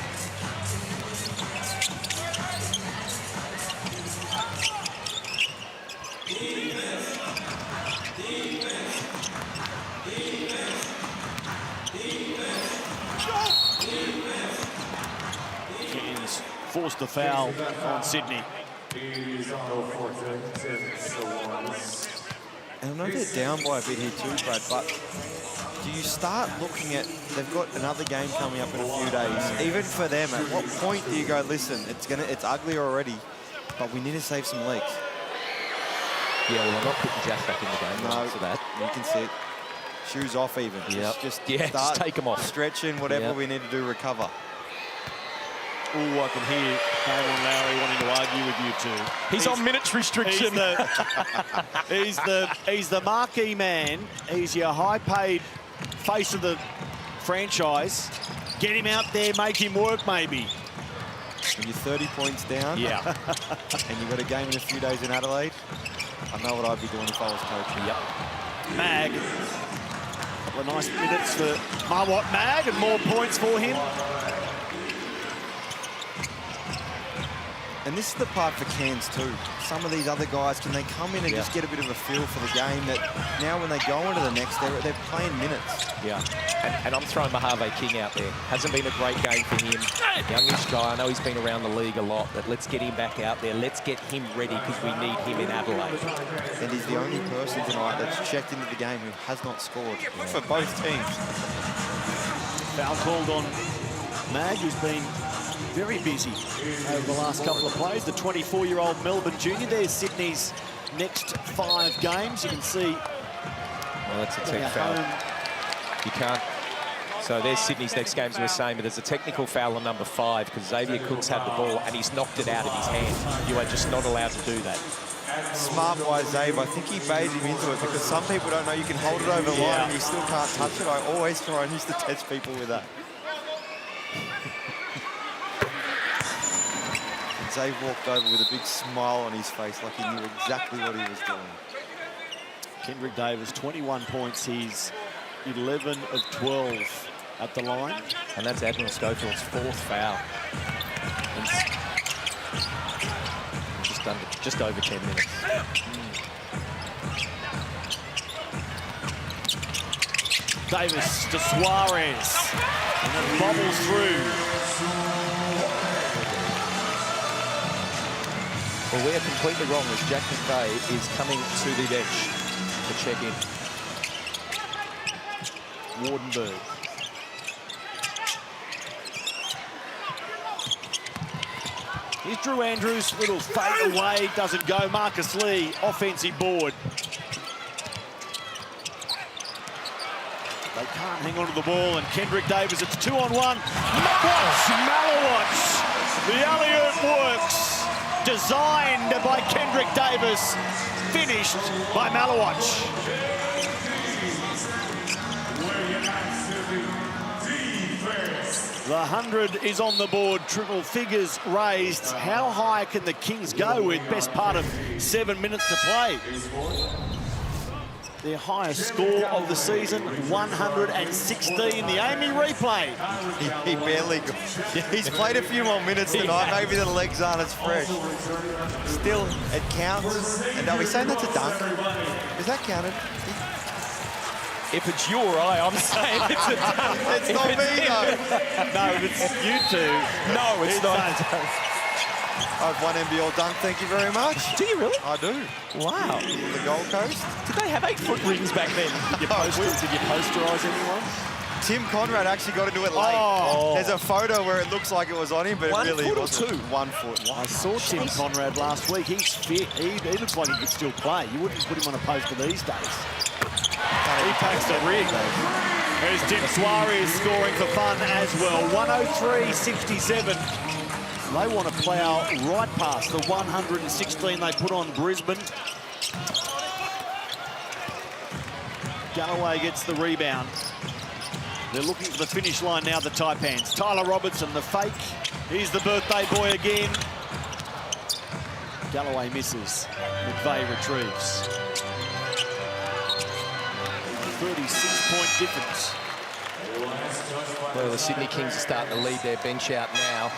Cairns forced the foul on Sydney. And I know they're down by a bit here too, Brad, but do you start looking at, they've got another game coming up in a few days. Even for them, at what point do you go, listen, it's ugly already, but we need to save some legs? Yeah, well, I'm not putting Jack back in the game. No, for that. You can see it. Shoes off even. Just just take them off. Stretching, whatever we need to do, recover. Oh, I can hear Damon Lowry wanting to argue with you two. He's on minutes restriction. He's the marquee man. He's your high-paid face of the franchise. Get him out there, make him work, maybe. When you're 30 points down, yeah, and you've got a game in a few days in Adelaide, I know what I'd be doing if I was coaching. Yep. Mag. A couple of nice minutes for Mawat Mag, and more points for him. And this is the part for Cairns too. Some of these other guys, can they come in and just get a bit of a feel for the game that now when they go into the next, they're playing minutes. Yeah, and I'm throwing Mojave King out there. Hasn't been a great game for him. Youngish guy, I know he's been around the league a lot, but let's get him back out there. Let's get him ready because we need him in Adelaide. And he's the only person tonight that's checked into the game who has not scored for both teams. Foul called on Mag, who's been very busy over the last couple of plays. The 24-year-old Melbourne junior. There's Sydney's next 5 games. You can see. Well, that's a tech foul. You can't. So there's Sydney's next games we're saying, but there's a technical foul on number 5 because Xavier Cook's had the ball and he's knocked it out of his hand. You are just not allowed to do that. Smart by Zabe. I think he baited him into it because some people don't know you can hold it over the line and you still can't touch it. I always try and used to test people with that. Zabe walked over with a big smile on his face like he knew exactly what he was doing. Kendrick Davis, 21 points. He's 11 of 12 at the line. And that's Admiral Schofield's 4th foul. Just over 10 minutes. Davis to Suarez. And it bobbles through. Well, we are completely wrong as Jack McVeigh is coming to the bench to check in. Wardenberg. Here's Drew Andrews, little fade away, doesn't go. Marcus Lee, offensive board. They can't hang on to the ball, and Kendrick Davis, it's 2-on-1. Malawatch. The alley-oop works. Designed by Kendrick Davis, finished by Malawatch. The 100 is on the board, triple figures raised. How high can the Kings go with best part of 7 minutes to play? Their highest score of the season, 116. The Amy replay. He barely got. He's played a few more minutes tonight. Maybe the legs aren't as fresh. Still, it counts. And are we saying that's a dunk? Is that counted? If it's your eye, I'm saying it's a dunk. It's not me, though. No, it's you two. No, it's not. I've won NBL dunk, thank you very much. Do you really? I do. Wow. The Gold Coast. Did they have 8-foot rings back then? Did you posterize anyone? Tim Conrad actually got into it late. Oh. There's a photo where it looks like it was on him, but it really wasn't. 1 foot. I saw Tim Conrad last week. He's fit. He looks like he could still play. You wouldn't put him on a poster these days. He takes the rig. There's Tim Suarez scoring for fun as well. 103-67. They want to plough right past the 116 they put on Brisbane. Galloway gets the rebound. They're looking for the finish line now, the Taipans. Tyler Robertson, the fake. He's the birthday boy again. Galloway misses. McVeigh retrieves. 36-point difference. Well, the Sydney Kings are starting to lead their bench out now.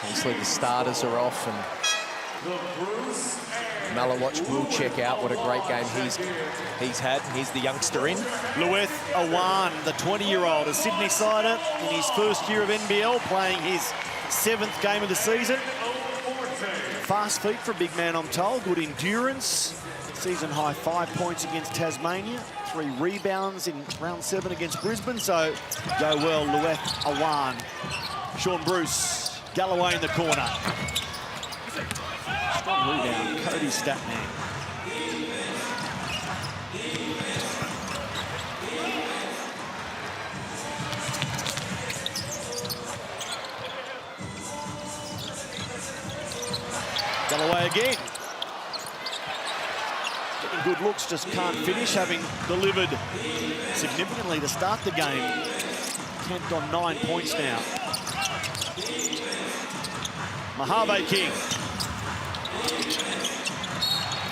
Obviously, the starters are off, and Malawatch will check out. What a great game he's had. Here's the youngster in. Lueth Awan, the 20-year-old, a Sydney sider in his first year of NBL, playing his 7th game of the season. Fast feet for a big man, I'm told. Good endurance. Season high 5 points against Tasmania. 3 rebounds in round 7 against Brisbane. So go well, Lueth Awan. Sean Bruce, Galloway in the corner. Strong rebound, Cody Statman. Galloway again. Getting good looks, just can't finish, having delivered significantly to start the game. Kent on 9 points now. Mojave King.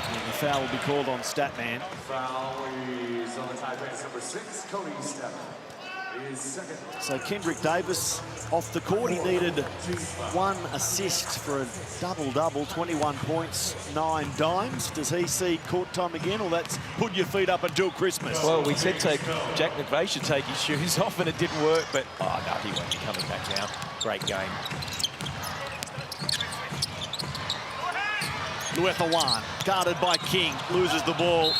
And the foul will be called on Statman. Foul is on the Taipans, number 6, Cody Statman. So Kendrick Davis off the court. He needed 1 assist for a double-double, 21 points, 9 dimes. Does he see court time again, or that's put your feet up until Christmas? Well, we said Jack McVeigh should take his shoes off, and it didn't work, but oh no, he won't be coming back now. Great game. Lueth Awan, guarded by King, loses the ball.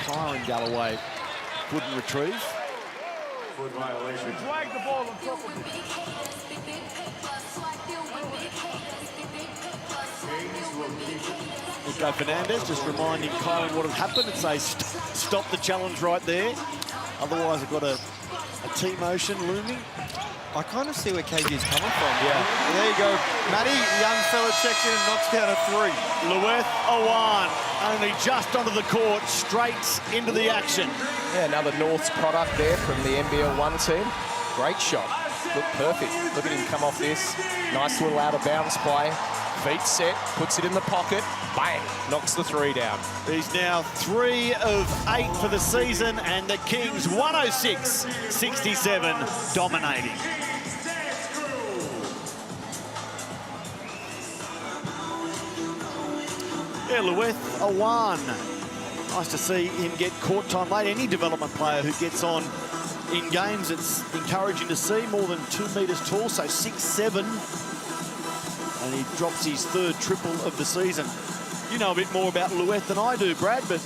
Kyron Galloway couldn't retrieve. Foot violation. Drag the ball on top of him. Nico Fernandez just reminding Kyron what had happened and say stop the challenge right there. Otherwise, I've got a T-motion looming. I kind of see where KG's coming from. Yeah. There you go. Matty, young fella checks in and knocks down a 3. Lueth Awan only just onto the court, straight into the action. Yeah, another North's product there from the NBL 1 team. Great shot. Looked perfect. Look at him come off this. Nice little out-of-bounds play. Feet set, puts it in the pocket. Bang! Knocks the 3 down. He's now 3 of 8 for the season, and the Kings 106-67 dominating. Yeah, Lueth Awan. Nice to see him get court time late. Any development player who gets on in games, it's encouraging to see. More than 2 metres tall, so 6'7". And he drops his 3rd triple of the season. You know a bit more about Lueth than I do, Brad, but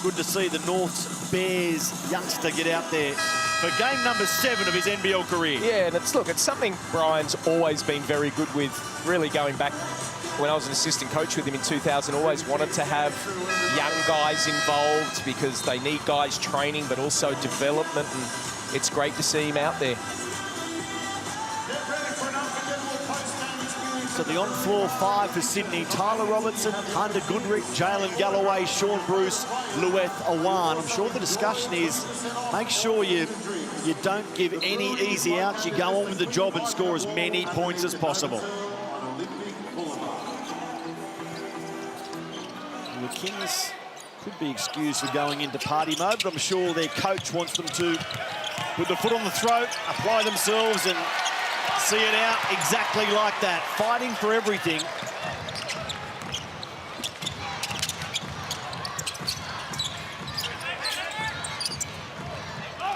good to see the North's Bears youngster get out there for game number 7 of his NBL career. Yeah, and it's something Brian's always been very good with, really going back when I was an assistant coach with him in 2000, always wanted to have young guys involved because they need guys training, but also development, and it's great to see him out there. So the on-floor 5 for Sydney: Tyler Robertson, Hunter Goodrick, Jalen Galloway, Sean Bruce, Lueth Awan. I'm sure the discussion is make sure you don't give any easy outs. You go on with the job and score as many points as possible. The Kings could be excused for going into party mode, but I'm sure their coach wants them to put the foot on the throat, apply themselves and see it out exactly like that. Fighting for everything.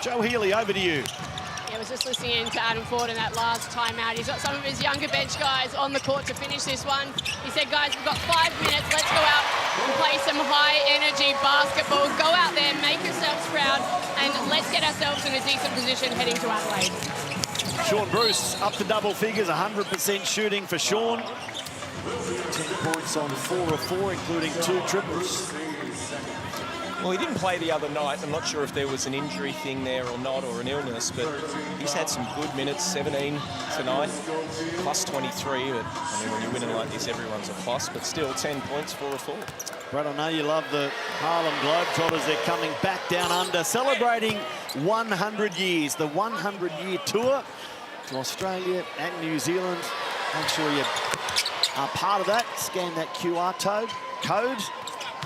Joe Healy, over to you. I was just listening in to Adam Ford in that last timeout. He's got some of his younger bench guys on the court to finish this one. He said, guys, we've got 5 minutes. Let's go out and play some high-energy basketball. Go out there, make yourselves proud, and let's get ourselves in a decent position heading to Adelaide. Sean Bruce up to double figures, 100% shooting for Sean. 10 points on 4 of 4, including 2 triples. Well, he didn't play the other night. I'm not sure if there was an injury thing there or not, or an illness, but he's had some good minutes, 17 tonight, plus 23. But, I mean, when you're winning like this, everyone's a plus, but still 10 points, 4 of 4. Brad, I know you love the Harlem Globetrotters. They're coming back down under, celebrating 100 years, the 100-year tour to Australia and New Zealand. Make sure you are part of that. Scan that QR code.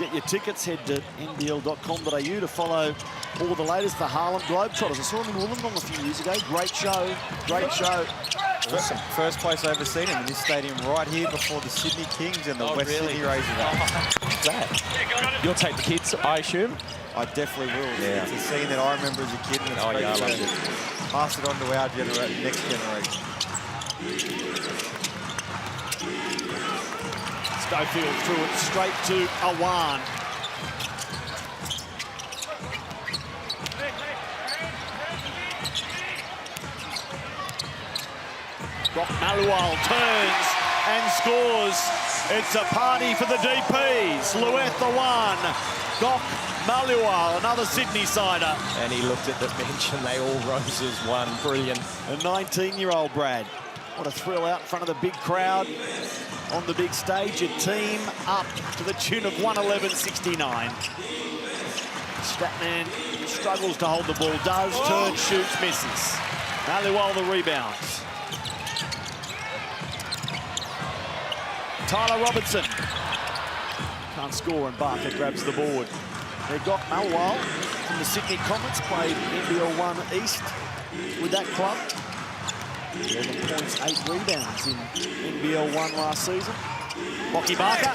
Get your tickets, head to nbl.com.au to follow all the latest. The Harlem Globetrotters. I saw them in Wollongong a few years ago. Great show, great show. Awesome. First place I've ever seen him in this stadium right here before the Sydney Kings and the West Sydney Razorbacks. What's that? You'll take the kids, I assume? I definitely will. Yeah. It's a scene that I remember as a kid, and it's I loved great it. to pass it on to our next generation. Schofield threw it straight to Awan. Brock Malual turns and scores. It's a party for the DPs. Lueth Awan, Doc Malual, another Sydney sider. And he looked at the bench and they all rose as one. Brilliant. A 19-year-old Brad. What a thrill out in front of the big crowd on the big stage. A team up to the tune of 111.69. Statman struggles to hold the ball, does, turns, shoots, misses. Malual the rebounds. Tyler Robertson can't score and Barker grabs the board. They've got Malual from the Sydney Comets, played NBL 1 East with that club. 11 points, 8 rebounds in NBL 1 last season. Lockie Barker.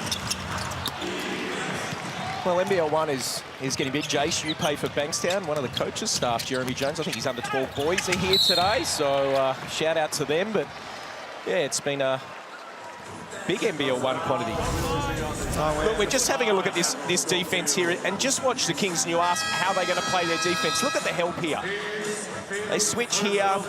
Well, NBL 1 is getting big. Jace, you pay for Bankstown, one of the coaches' staff, Jeremy Jones. I think his under 12 boys are here today, so shout out to them. But yeah, it's been a big NBL 1 quantity. Look, we're just having a look at this defense here, and just watch the Kings, and you ask how they're going to play their defense. Look at the help here. They switch here.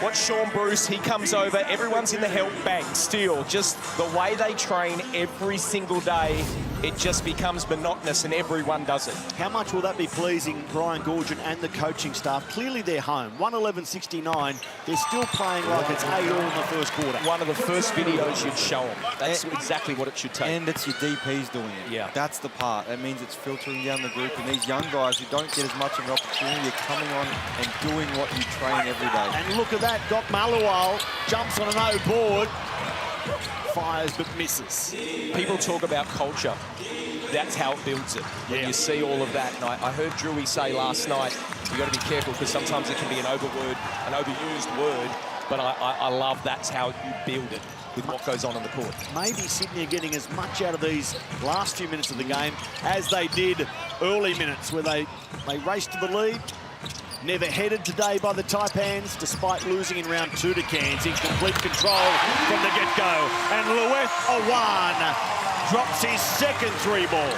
Watch Sean Bruce, he comes over, everyone's in the help, bang, steal. Just the way they train every single day, it just becomes monotonous and everyone does it. How much will that be pleasing Brian Goorjian and the coaching staff? Clearly they're home. 111.69, they're still playing like it's 8-all in the first quarter. One of the first videos you'd show them. That's exactly what it should take. And it's your DPs doing it. Yeah. That's the part. That means it's filtering down the group, and these young guys who don't get as much of an opportunity are coming on and doing what you train every day. And look at that, Doc Malual jumps on an O board, fires but misses. People talk about culture. That's how it builds it. When you see all of that, and I heard Drewy say last night, you got to be careful because sometimes it can be an overused word, but I love that's how you build it with what goes on the court. Maybe Sydney are getting as much out of these last few minutes of the game as they did early minutes, where they raced to the lead. Never headed today by the Taipans, despite losing in round 2 to Cairns. In complete control from the get-go. And Lueth Awan drops his second 3-ball.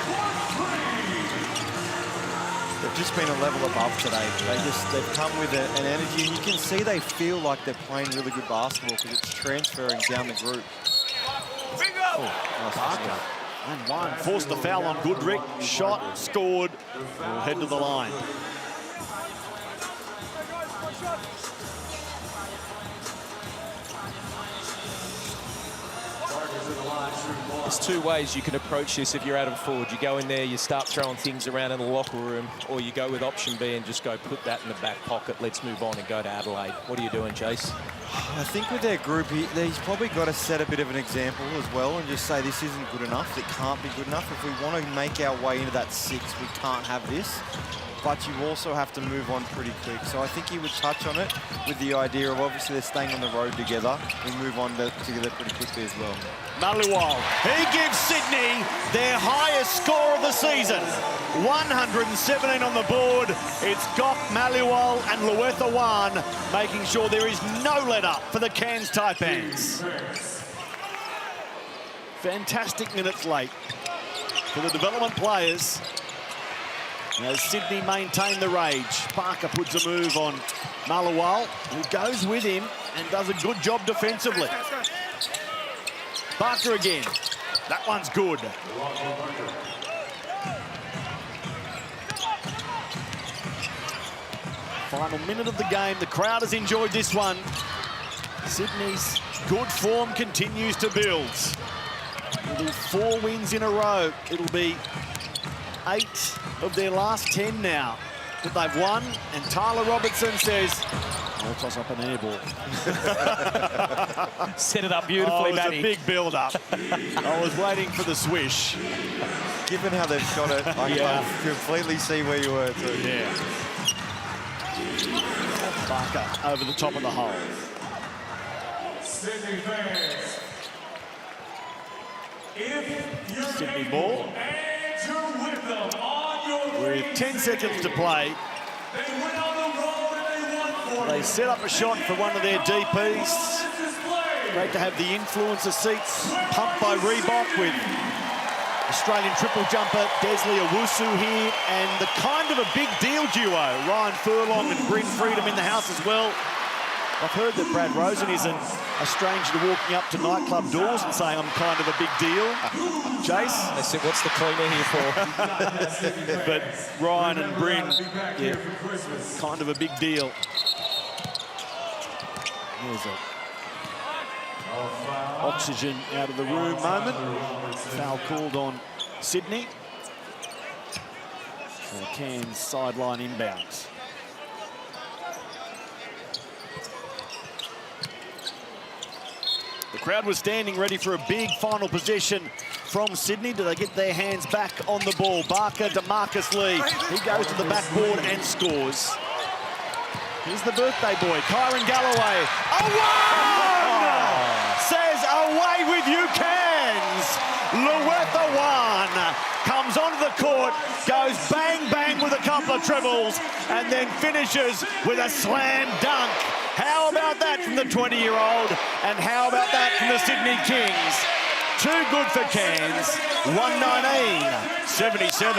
They've just been a level above today. They've come with an energy, and you can see they feel like they're playing really good basketball because it's transferring down the group. Oh, Barker. And one forced the foul on Goodrick. Shot, scored. We'll head to the line. There's two ways you can approach this if you're Adam Ford. You go in there, you start throwing things around in the locker room, or you go with option B and just go put that in the back pocket. Let's move on and go to Adelaide. What are you doing, Jace? I think with their group, he's probably got to set a bit of an example as well and just say this isn't good enough. It can't be good enough. If we want to make our way into that 6, we can't have this. But you also have to move on pretty quick. So I think he would touch on it with the idea of obviously they're staying on the road together. We move on together pretty quickly as well. Malual, he gives Sydney their highest score of the season. 117 on the board. It's Doc Malual and Lueth Awan making sure there is no let-up for the Cairns Taipans. Fantastic minutes late for the development players. As Sydney maintain the rage, Barker puts a move on Malual, who goes with him and does a good job defensively. Barker again. That one's good. Final minute of the game. The crowd has enjoyed this one. Sydney's good form continues to build. It'll be 4 wins in a row. It'll be 8 of their last 10 now. that they've won, and Tyler Robertson says, I'll toss up an air ball. Set it up beautifully, Matty. Matty. It was a big build-up. I was waiting for the swish. Given how they've shot it, I completely see where you were too. Yeah. Barker over the top of the hole. Sydney fans, if you're Sydney ball. and you're with them on your With 10 seconds to play, they went on the road and they won for they set up a shot for one of their DPs. Great to have the influencer seats pumped by Reebok with Australian triple jumper Desley Owusu here, and the kind of a big deal duo, Ryan Furlong and Bryn Freedom in the house as well. I've heard that Brad Rosen isn't a stranger to walking up to nightclub doors and saying, I'm kind of a big deal. Jace? They said, what's the cleaner here for? But Ryan and Bryn, yeah, kind of a big deal. There's a oxygen out of the room moment. Foul called on Sydney. So Cairns sideline inbounds. The crowd was standing ready for a big final possession from Sydney. Do they get their hands back on the ball? Barker to Marcus Lee. He goes to the backboard and scores. Here's the birthday boy, Kyron Galloway. A one! Says away with you, Cairns. Luetha Wan comes onto the court, goes bang, bang with a couple of triples, and then finishes with a slam dunk. How about that from the 20-year-old? And how about that from the Sydney Kings? Too good for Cairns. 119-77.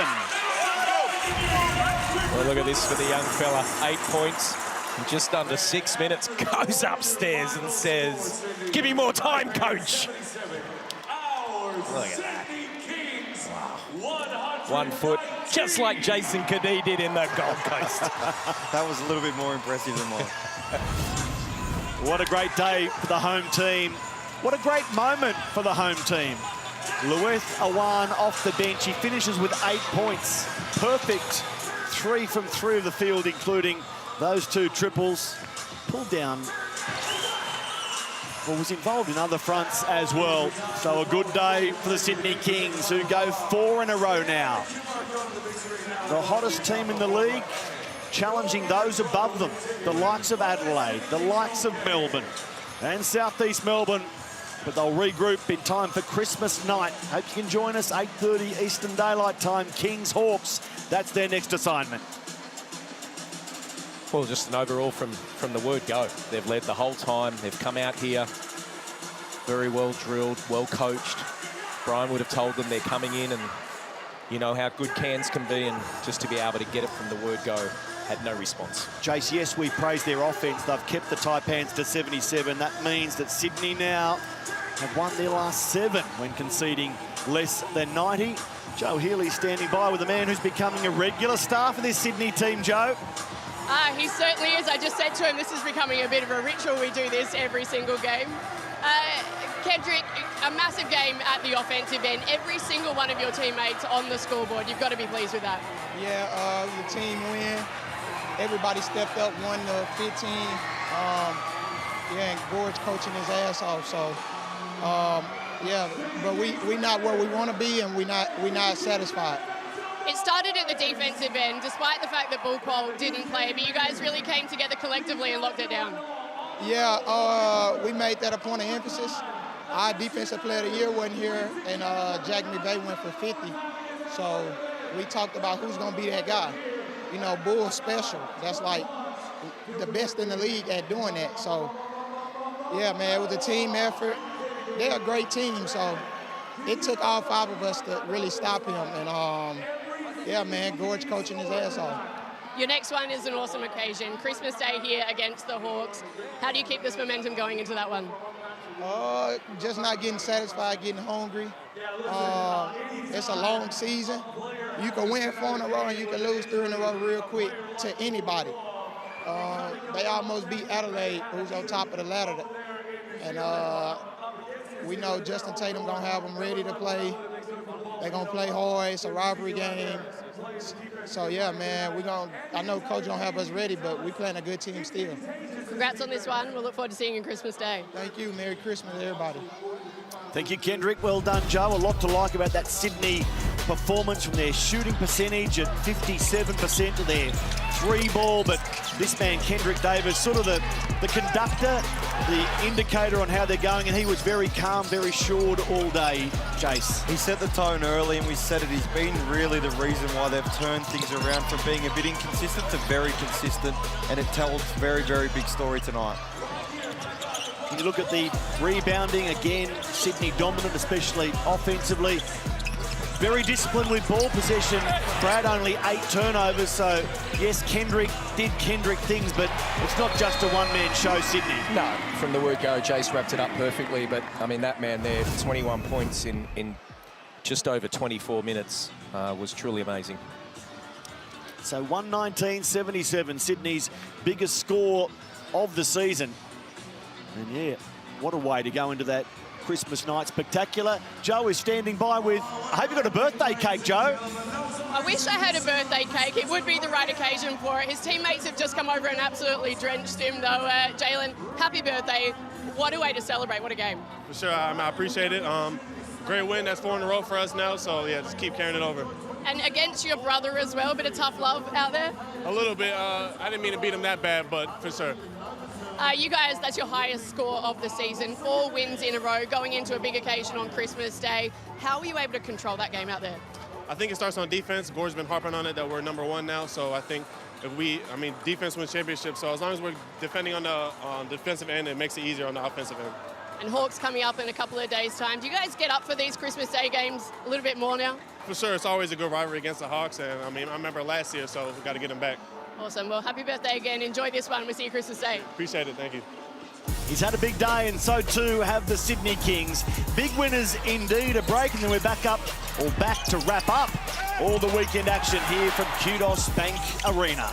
Well, look at this for the young fella. 8 points in just under 6 minutes. Goes upstairs and says, give me more time, coach. Look at that. Wow. 1 foot, just like Jason Kadee did in the Gold Coast. That was a little bit more impressive than mine. What a great day for the home team. What a great moment for the home team. Luetha Wan off the bench. He finishes with 8 points. Perfect. 3 from 3 of the field, including those 2 triples. Pulled down. Well, was involved in other fronts as well. So a good day for the Sydney Kings, who go 4 in a row now. The hottest team in the league, challenging those above them, the likes of Adelaide, the likes of Melbourne and Southeast Melbourne, but they'll regroup in time for Christmas night. Hope you can join us, 8:30 Eastern Daylight Time, Kings Hawks. That's their next assignment. Well, just an overall from the word go. They've led the whole time. They've come out here very well drilled, well coached. Brian would have told them they're coming in, and you know how good Cairns can be, and just to be able to get it from the word go, had no response. Jace, yes, we praise their offense. They've kept the Taipans to 77. That means that Sydney now have won their last 7 when conceding less than 90. Joe Healy standing by with a man who's becoming a regular star for this Sydney team, Joe. He certainly is. I just said to him, this is becoming a bit of a ritual. We do this every single game. Kendrick, a massive game at the offensive end. Every single one of your teammates on the scoreboard. You've got to be pleased with that. Yeah, the team win. Everybody stepped up, 1-15. Yeah, and Gorge coaching his ass off. So, yeah, but we not where we want to be, and we not satisfied. It started at the defensive end, despite the fact that Bullquall didn't play, but you guys really came together collectively and locked it down. Yeah, we made that a point of emphasis. Our defensive player of the year wasn't here, and Jack McVay went for 50. So we talked about who's going to be that guy. You know, Bull's special. That's like the best in the league at doing that. So, yeah, man, it was a team effort. They're a great team, so it took all 5 of us to really stop him. And, yeah, man, Gorge coaching his ass off. Your next one is an awesome occasion. Christmas Day here against the Hawks. How do you keep this momentum going into that one? Just not getting satisfied, getting hungry. It's a long season. You can win 4 in a row and you can lose 3 in a row real quick to anybody. They almost beat Adelaide, who's on top of the ladder. And we know Justin Tatum gonna have them ready to play. They're going to play hard. It's a rivalry game. So, yeah, man, I know Coach don't have us ready, but we're playing a good team still. Congrats on this one. We'll look forward to seeing you on Christmas Day. Thank you. Merry Christmas, everybody. Thank you, Kendrick. Well done, Joe. A lot to like about that Sydney performance, from their shooting percentage at 57% to their 3-ball. But this man, Kendrick Davis, sort of the conductor, the indicator on how they're going, and he was very calm, very assured all day, Jace. He set the tone early, and we said it. He's been really the reason why they've turned things around from being a bit inconsistent to very consistent, and it tells a very, very big story tonight. When you look at the rebounding, again, Sydney dominant, especially offensively. Very disciplined with ball possession. Brad, only 8 turnovers, so yes, Kendrick did Kendrick things, but it's not just a one-man show, Sydney. No, from the word go, Jace wrapped it up perfectly, but I mean, that man there, 21 points in just over 24 minutes was truly amazing. So 119-77, Sydney's biggest score of the season. And yeah, what a way to go into that Christmas night spectacular. Joe is standing by with, I hope you got a birthday cake, Joe. I wish I had a birthday cake. It would be the right occasion for it. His teammates have just come over and absolutely drenched him, though. Jalen, happy birthday. What a way to celebrate. What a game. For sure, I appreciate it. Great win. That's 4 in a row for us now. So, yeah, just keep carrying it over. And against your brother as well, bit of tough love out there? A little bit. I didn't mean to beat him that bad, but for sure. You guys, that's your highest score of the season. 4 wins in a row, going into a big occasion on Christmas Day. How were you able to control that game out there? I think it starts on defense. Gore's been harping on it that we're #1 now. So I think if defense wins championships. So as long as we're defending on the defensive end, it makes it easier on the offensive end. And Hawks coming up in a couple of days' time. Do you guys get up for these Christmas Day games a little bit more now? For sure, it's always a good rivalry against the Hawks. And I remember last year, so we've got to get them back. Awesome. Well, happy birthday again. Enjoy this one. We'll see you Christmas Day. Appreciate it. Thank you. He's had a big day, and so too have the Sydney Kings. Big winners indeed. A break, and then we're back to wrap up all the weekend action here from Kudos Bank Arena.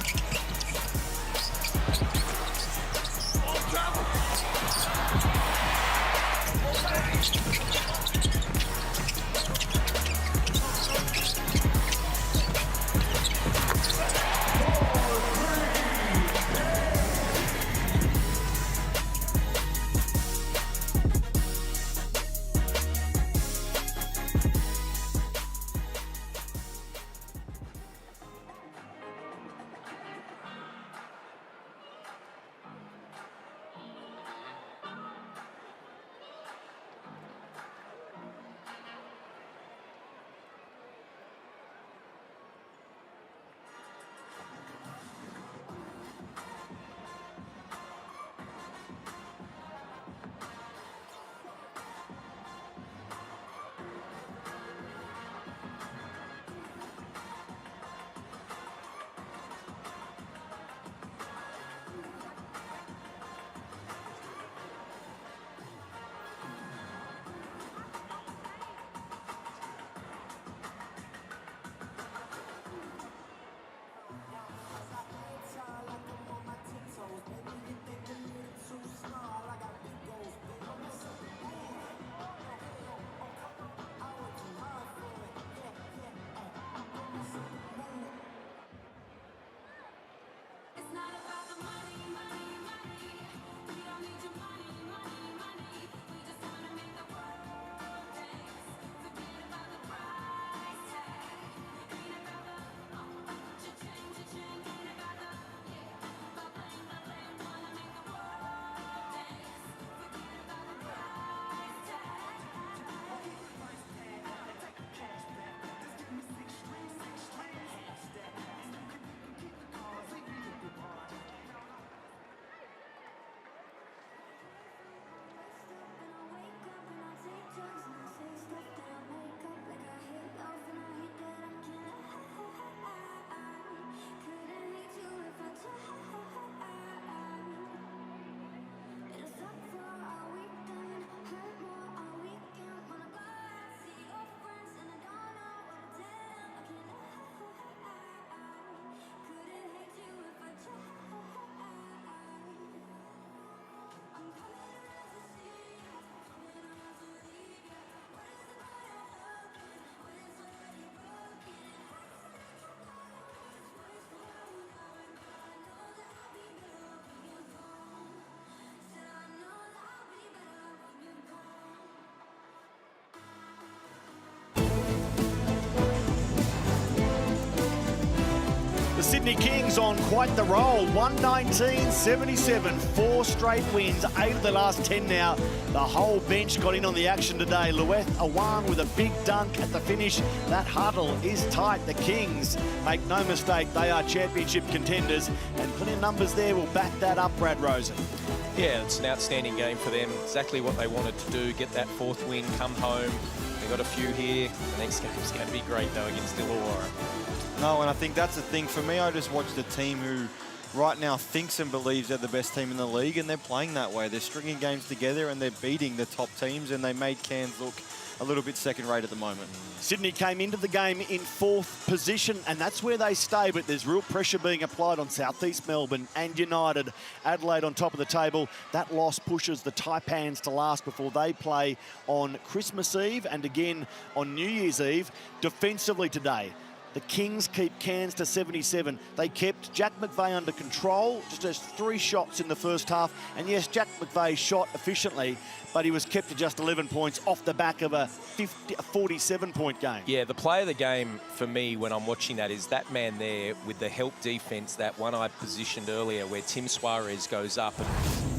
Sydney Kings on quite the roll. 119-77, 4 straight wins, 8 of the last 10 now. The whole bench got in on the action today. Lueth Awan with a big dunk at the finish. That huddle is tight. The Kings, make no mistake, they are championship contenders, and plenty of numbers there will back that up, Brad Rosen. Yeah, it's an outstanding game for them. Exactly what they wanted to do, get that 4th win, come home. They got a few here. The next game's going to be great, though, against Illawarra. No, and I think that's the thing. For me, I just watched a team who right now thinks and believes they're the best team in the league, and they're playing that way. They're stringing games together, and they're beating the top teams, and they made Cairns look a little bit second-rate at the moment. Sydney came into the game in 4th position, and that's where they stay, but there's real pressure being applied on South East Melbourne and United. Adelaide on top of the table. That loss pushes the Taipans to last before they play on Christmas Eve and again on New Year's Eve. Defensively today, the Kings keep Cairns to 77. They kept Jack McVeigh under control, just has 3 shots in the first half. And yes, Jack McVeigh shot efficiently, but he was kept to just 11 points off the back of a 47-point game. Yeah, the play of the game for me when I'm watching that is that man there with the help defense, that one I positioned earlier where Tim Suarez goes up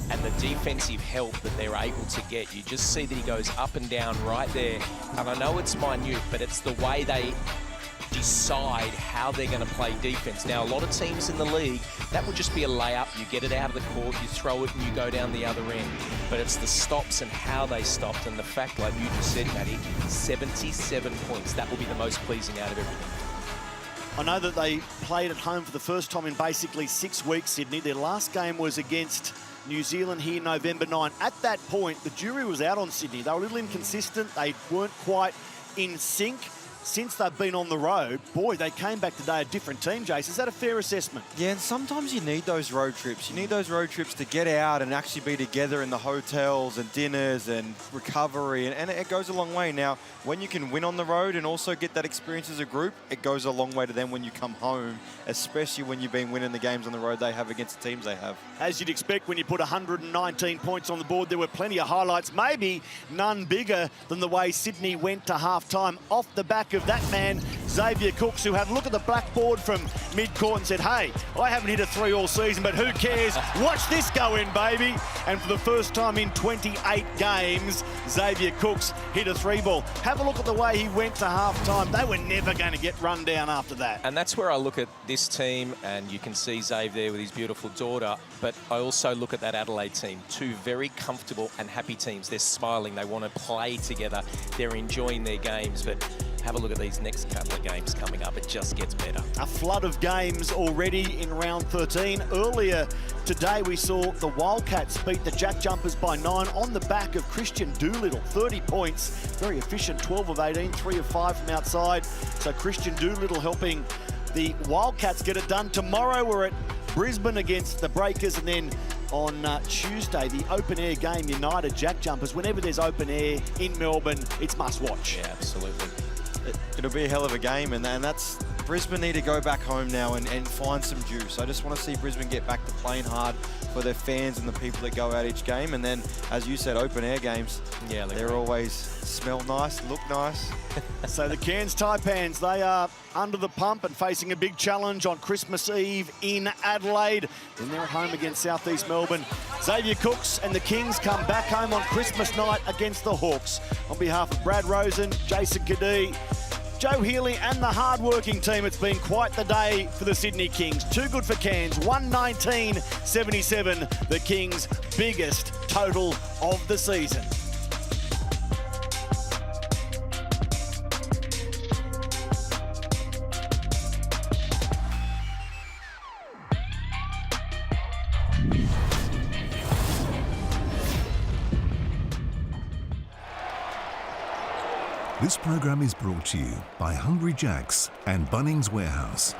and the defensive help that they're able to get. You just see that he goes up and down right there. And I know it's minute, but it's the way they decide how they're going to play defense. Now, a lot of teams in the league, that would just be a layup. You get it out of the court, you throw it, and you go down the other end. But it's the stops and how they stopped, and the fact, like you just said, Matty, 77 points. That will be the most pleasing out of everything. I know that they played at home for the first time in basically 6 weeks, Sydney. Their last game was against New Zealand here November 9. At that point, the jury was out on Sydney. They were a little inconsistent. They weren't quite in sync. Since they've been on the road, boy, they came back today a different team, Jace. Is that a fair assessment? Yeah, and sometimes you need those road trips. You need those road trips to get out and actually be together in the hotels and dinners and recovery, and it goes a long way. Now, when you can win on the road and also get that experience as a group, it goes a long way to them when you come home, especially when you've been winning the games on the road they have against the teams they have. As you'd expect when you put 119 points on the board, there were plenty of highlights, maybe none bigger than the way Sydney went to half-time off the back of that man, Xavier Cooks, who had a look at the blackboard from mid-court and said, hey, I haven't hit a 3 all season, but who cares? Watch this go in, baby. And for the first time in 28 games, Xavier Cooks hit a 3-ball. Have a look at the way he went to half-time. They were never going to get run down after that. And that's where I look at this team, and you can see Xavier there with his beautiful daughter, but I also look at that Adelaide team. 2 very comfortable and happy teams. They're smiling. They want to play together. They're enjoying their games, but have a look at these next couple of games coming up. It just gets better. A flood of games already in round 13. Earlier today, we saw the Wildcats beat the Jack Jumpers by 9 on the back of Christian Doolittle. 30 points, very efficient, 12 of 18, 3 of 5 from outside. So Christian Doolittle helping the Wildcats get it done. Tomorrow, we're at Brisbane against the Breakers, and then on Tuesday, the open-air game, United Jack Jumpers. Whenever there's open-air in Melbourne, it's must-watch. Yeah, absolutely. It'll be a hell of a game, and that's Brisbane need to go back home now and find some juice. I just want to see Brisbane get back to playing hard for their fans and the people that go out each game. And then, as you said, open-air games, yeah, they're always smell nice, look nice. So the Cairns Taipans, they are under the pump and facing a big challenge on Christmas Eve in Adelaide. Then they're at home against South East Melbourne. Xavier Cooks and the Kings come back home on Christmas night against the Hawks. On behalf of Brad Rosen, Jason Cadee, Joe Healy and the hard-working team, it's been quite the day for the Sydney Kings. Too good for Cairns, 119-77, the Kings' biggest total of the season. This program is brought to you by Hungry Jack's and Bunnings Warehouse.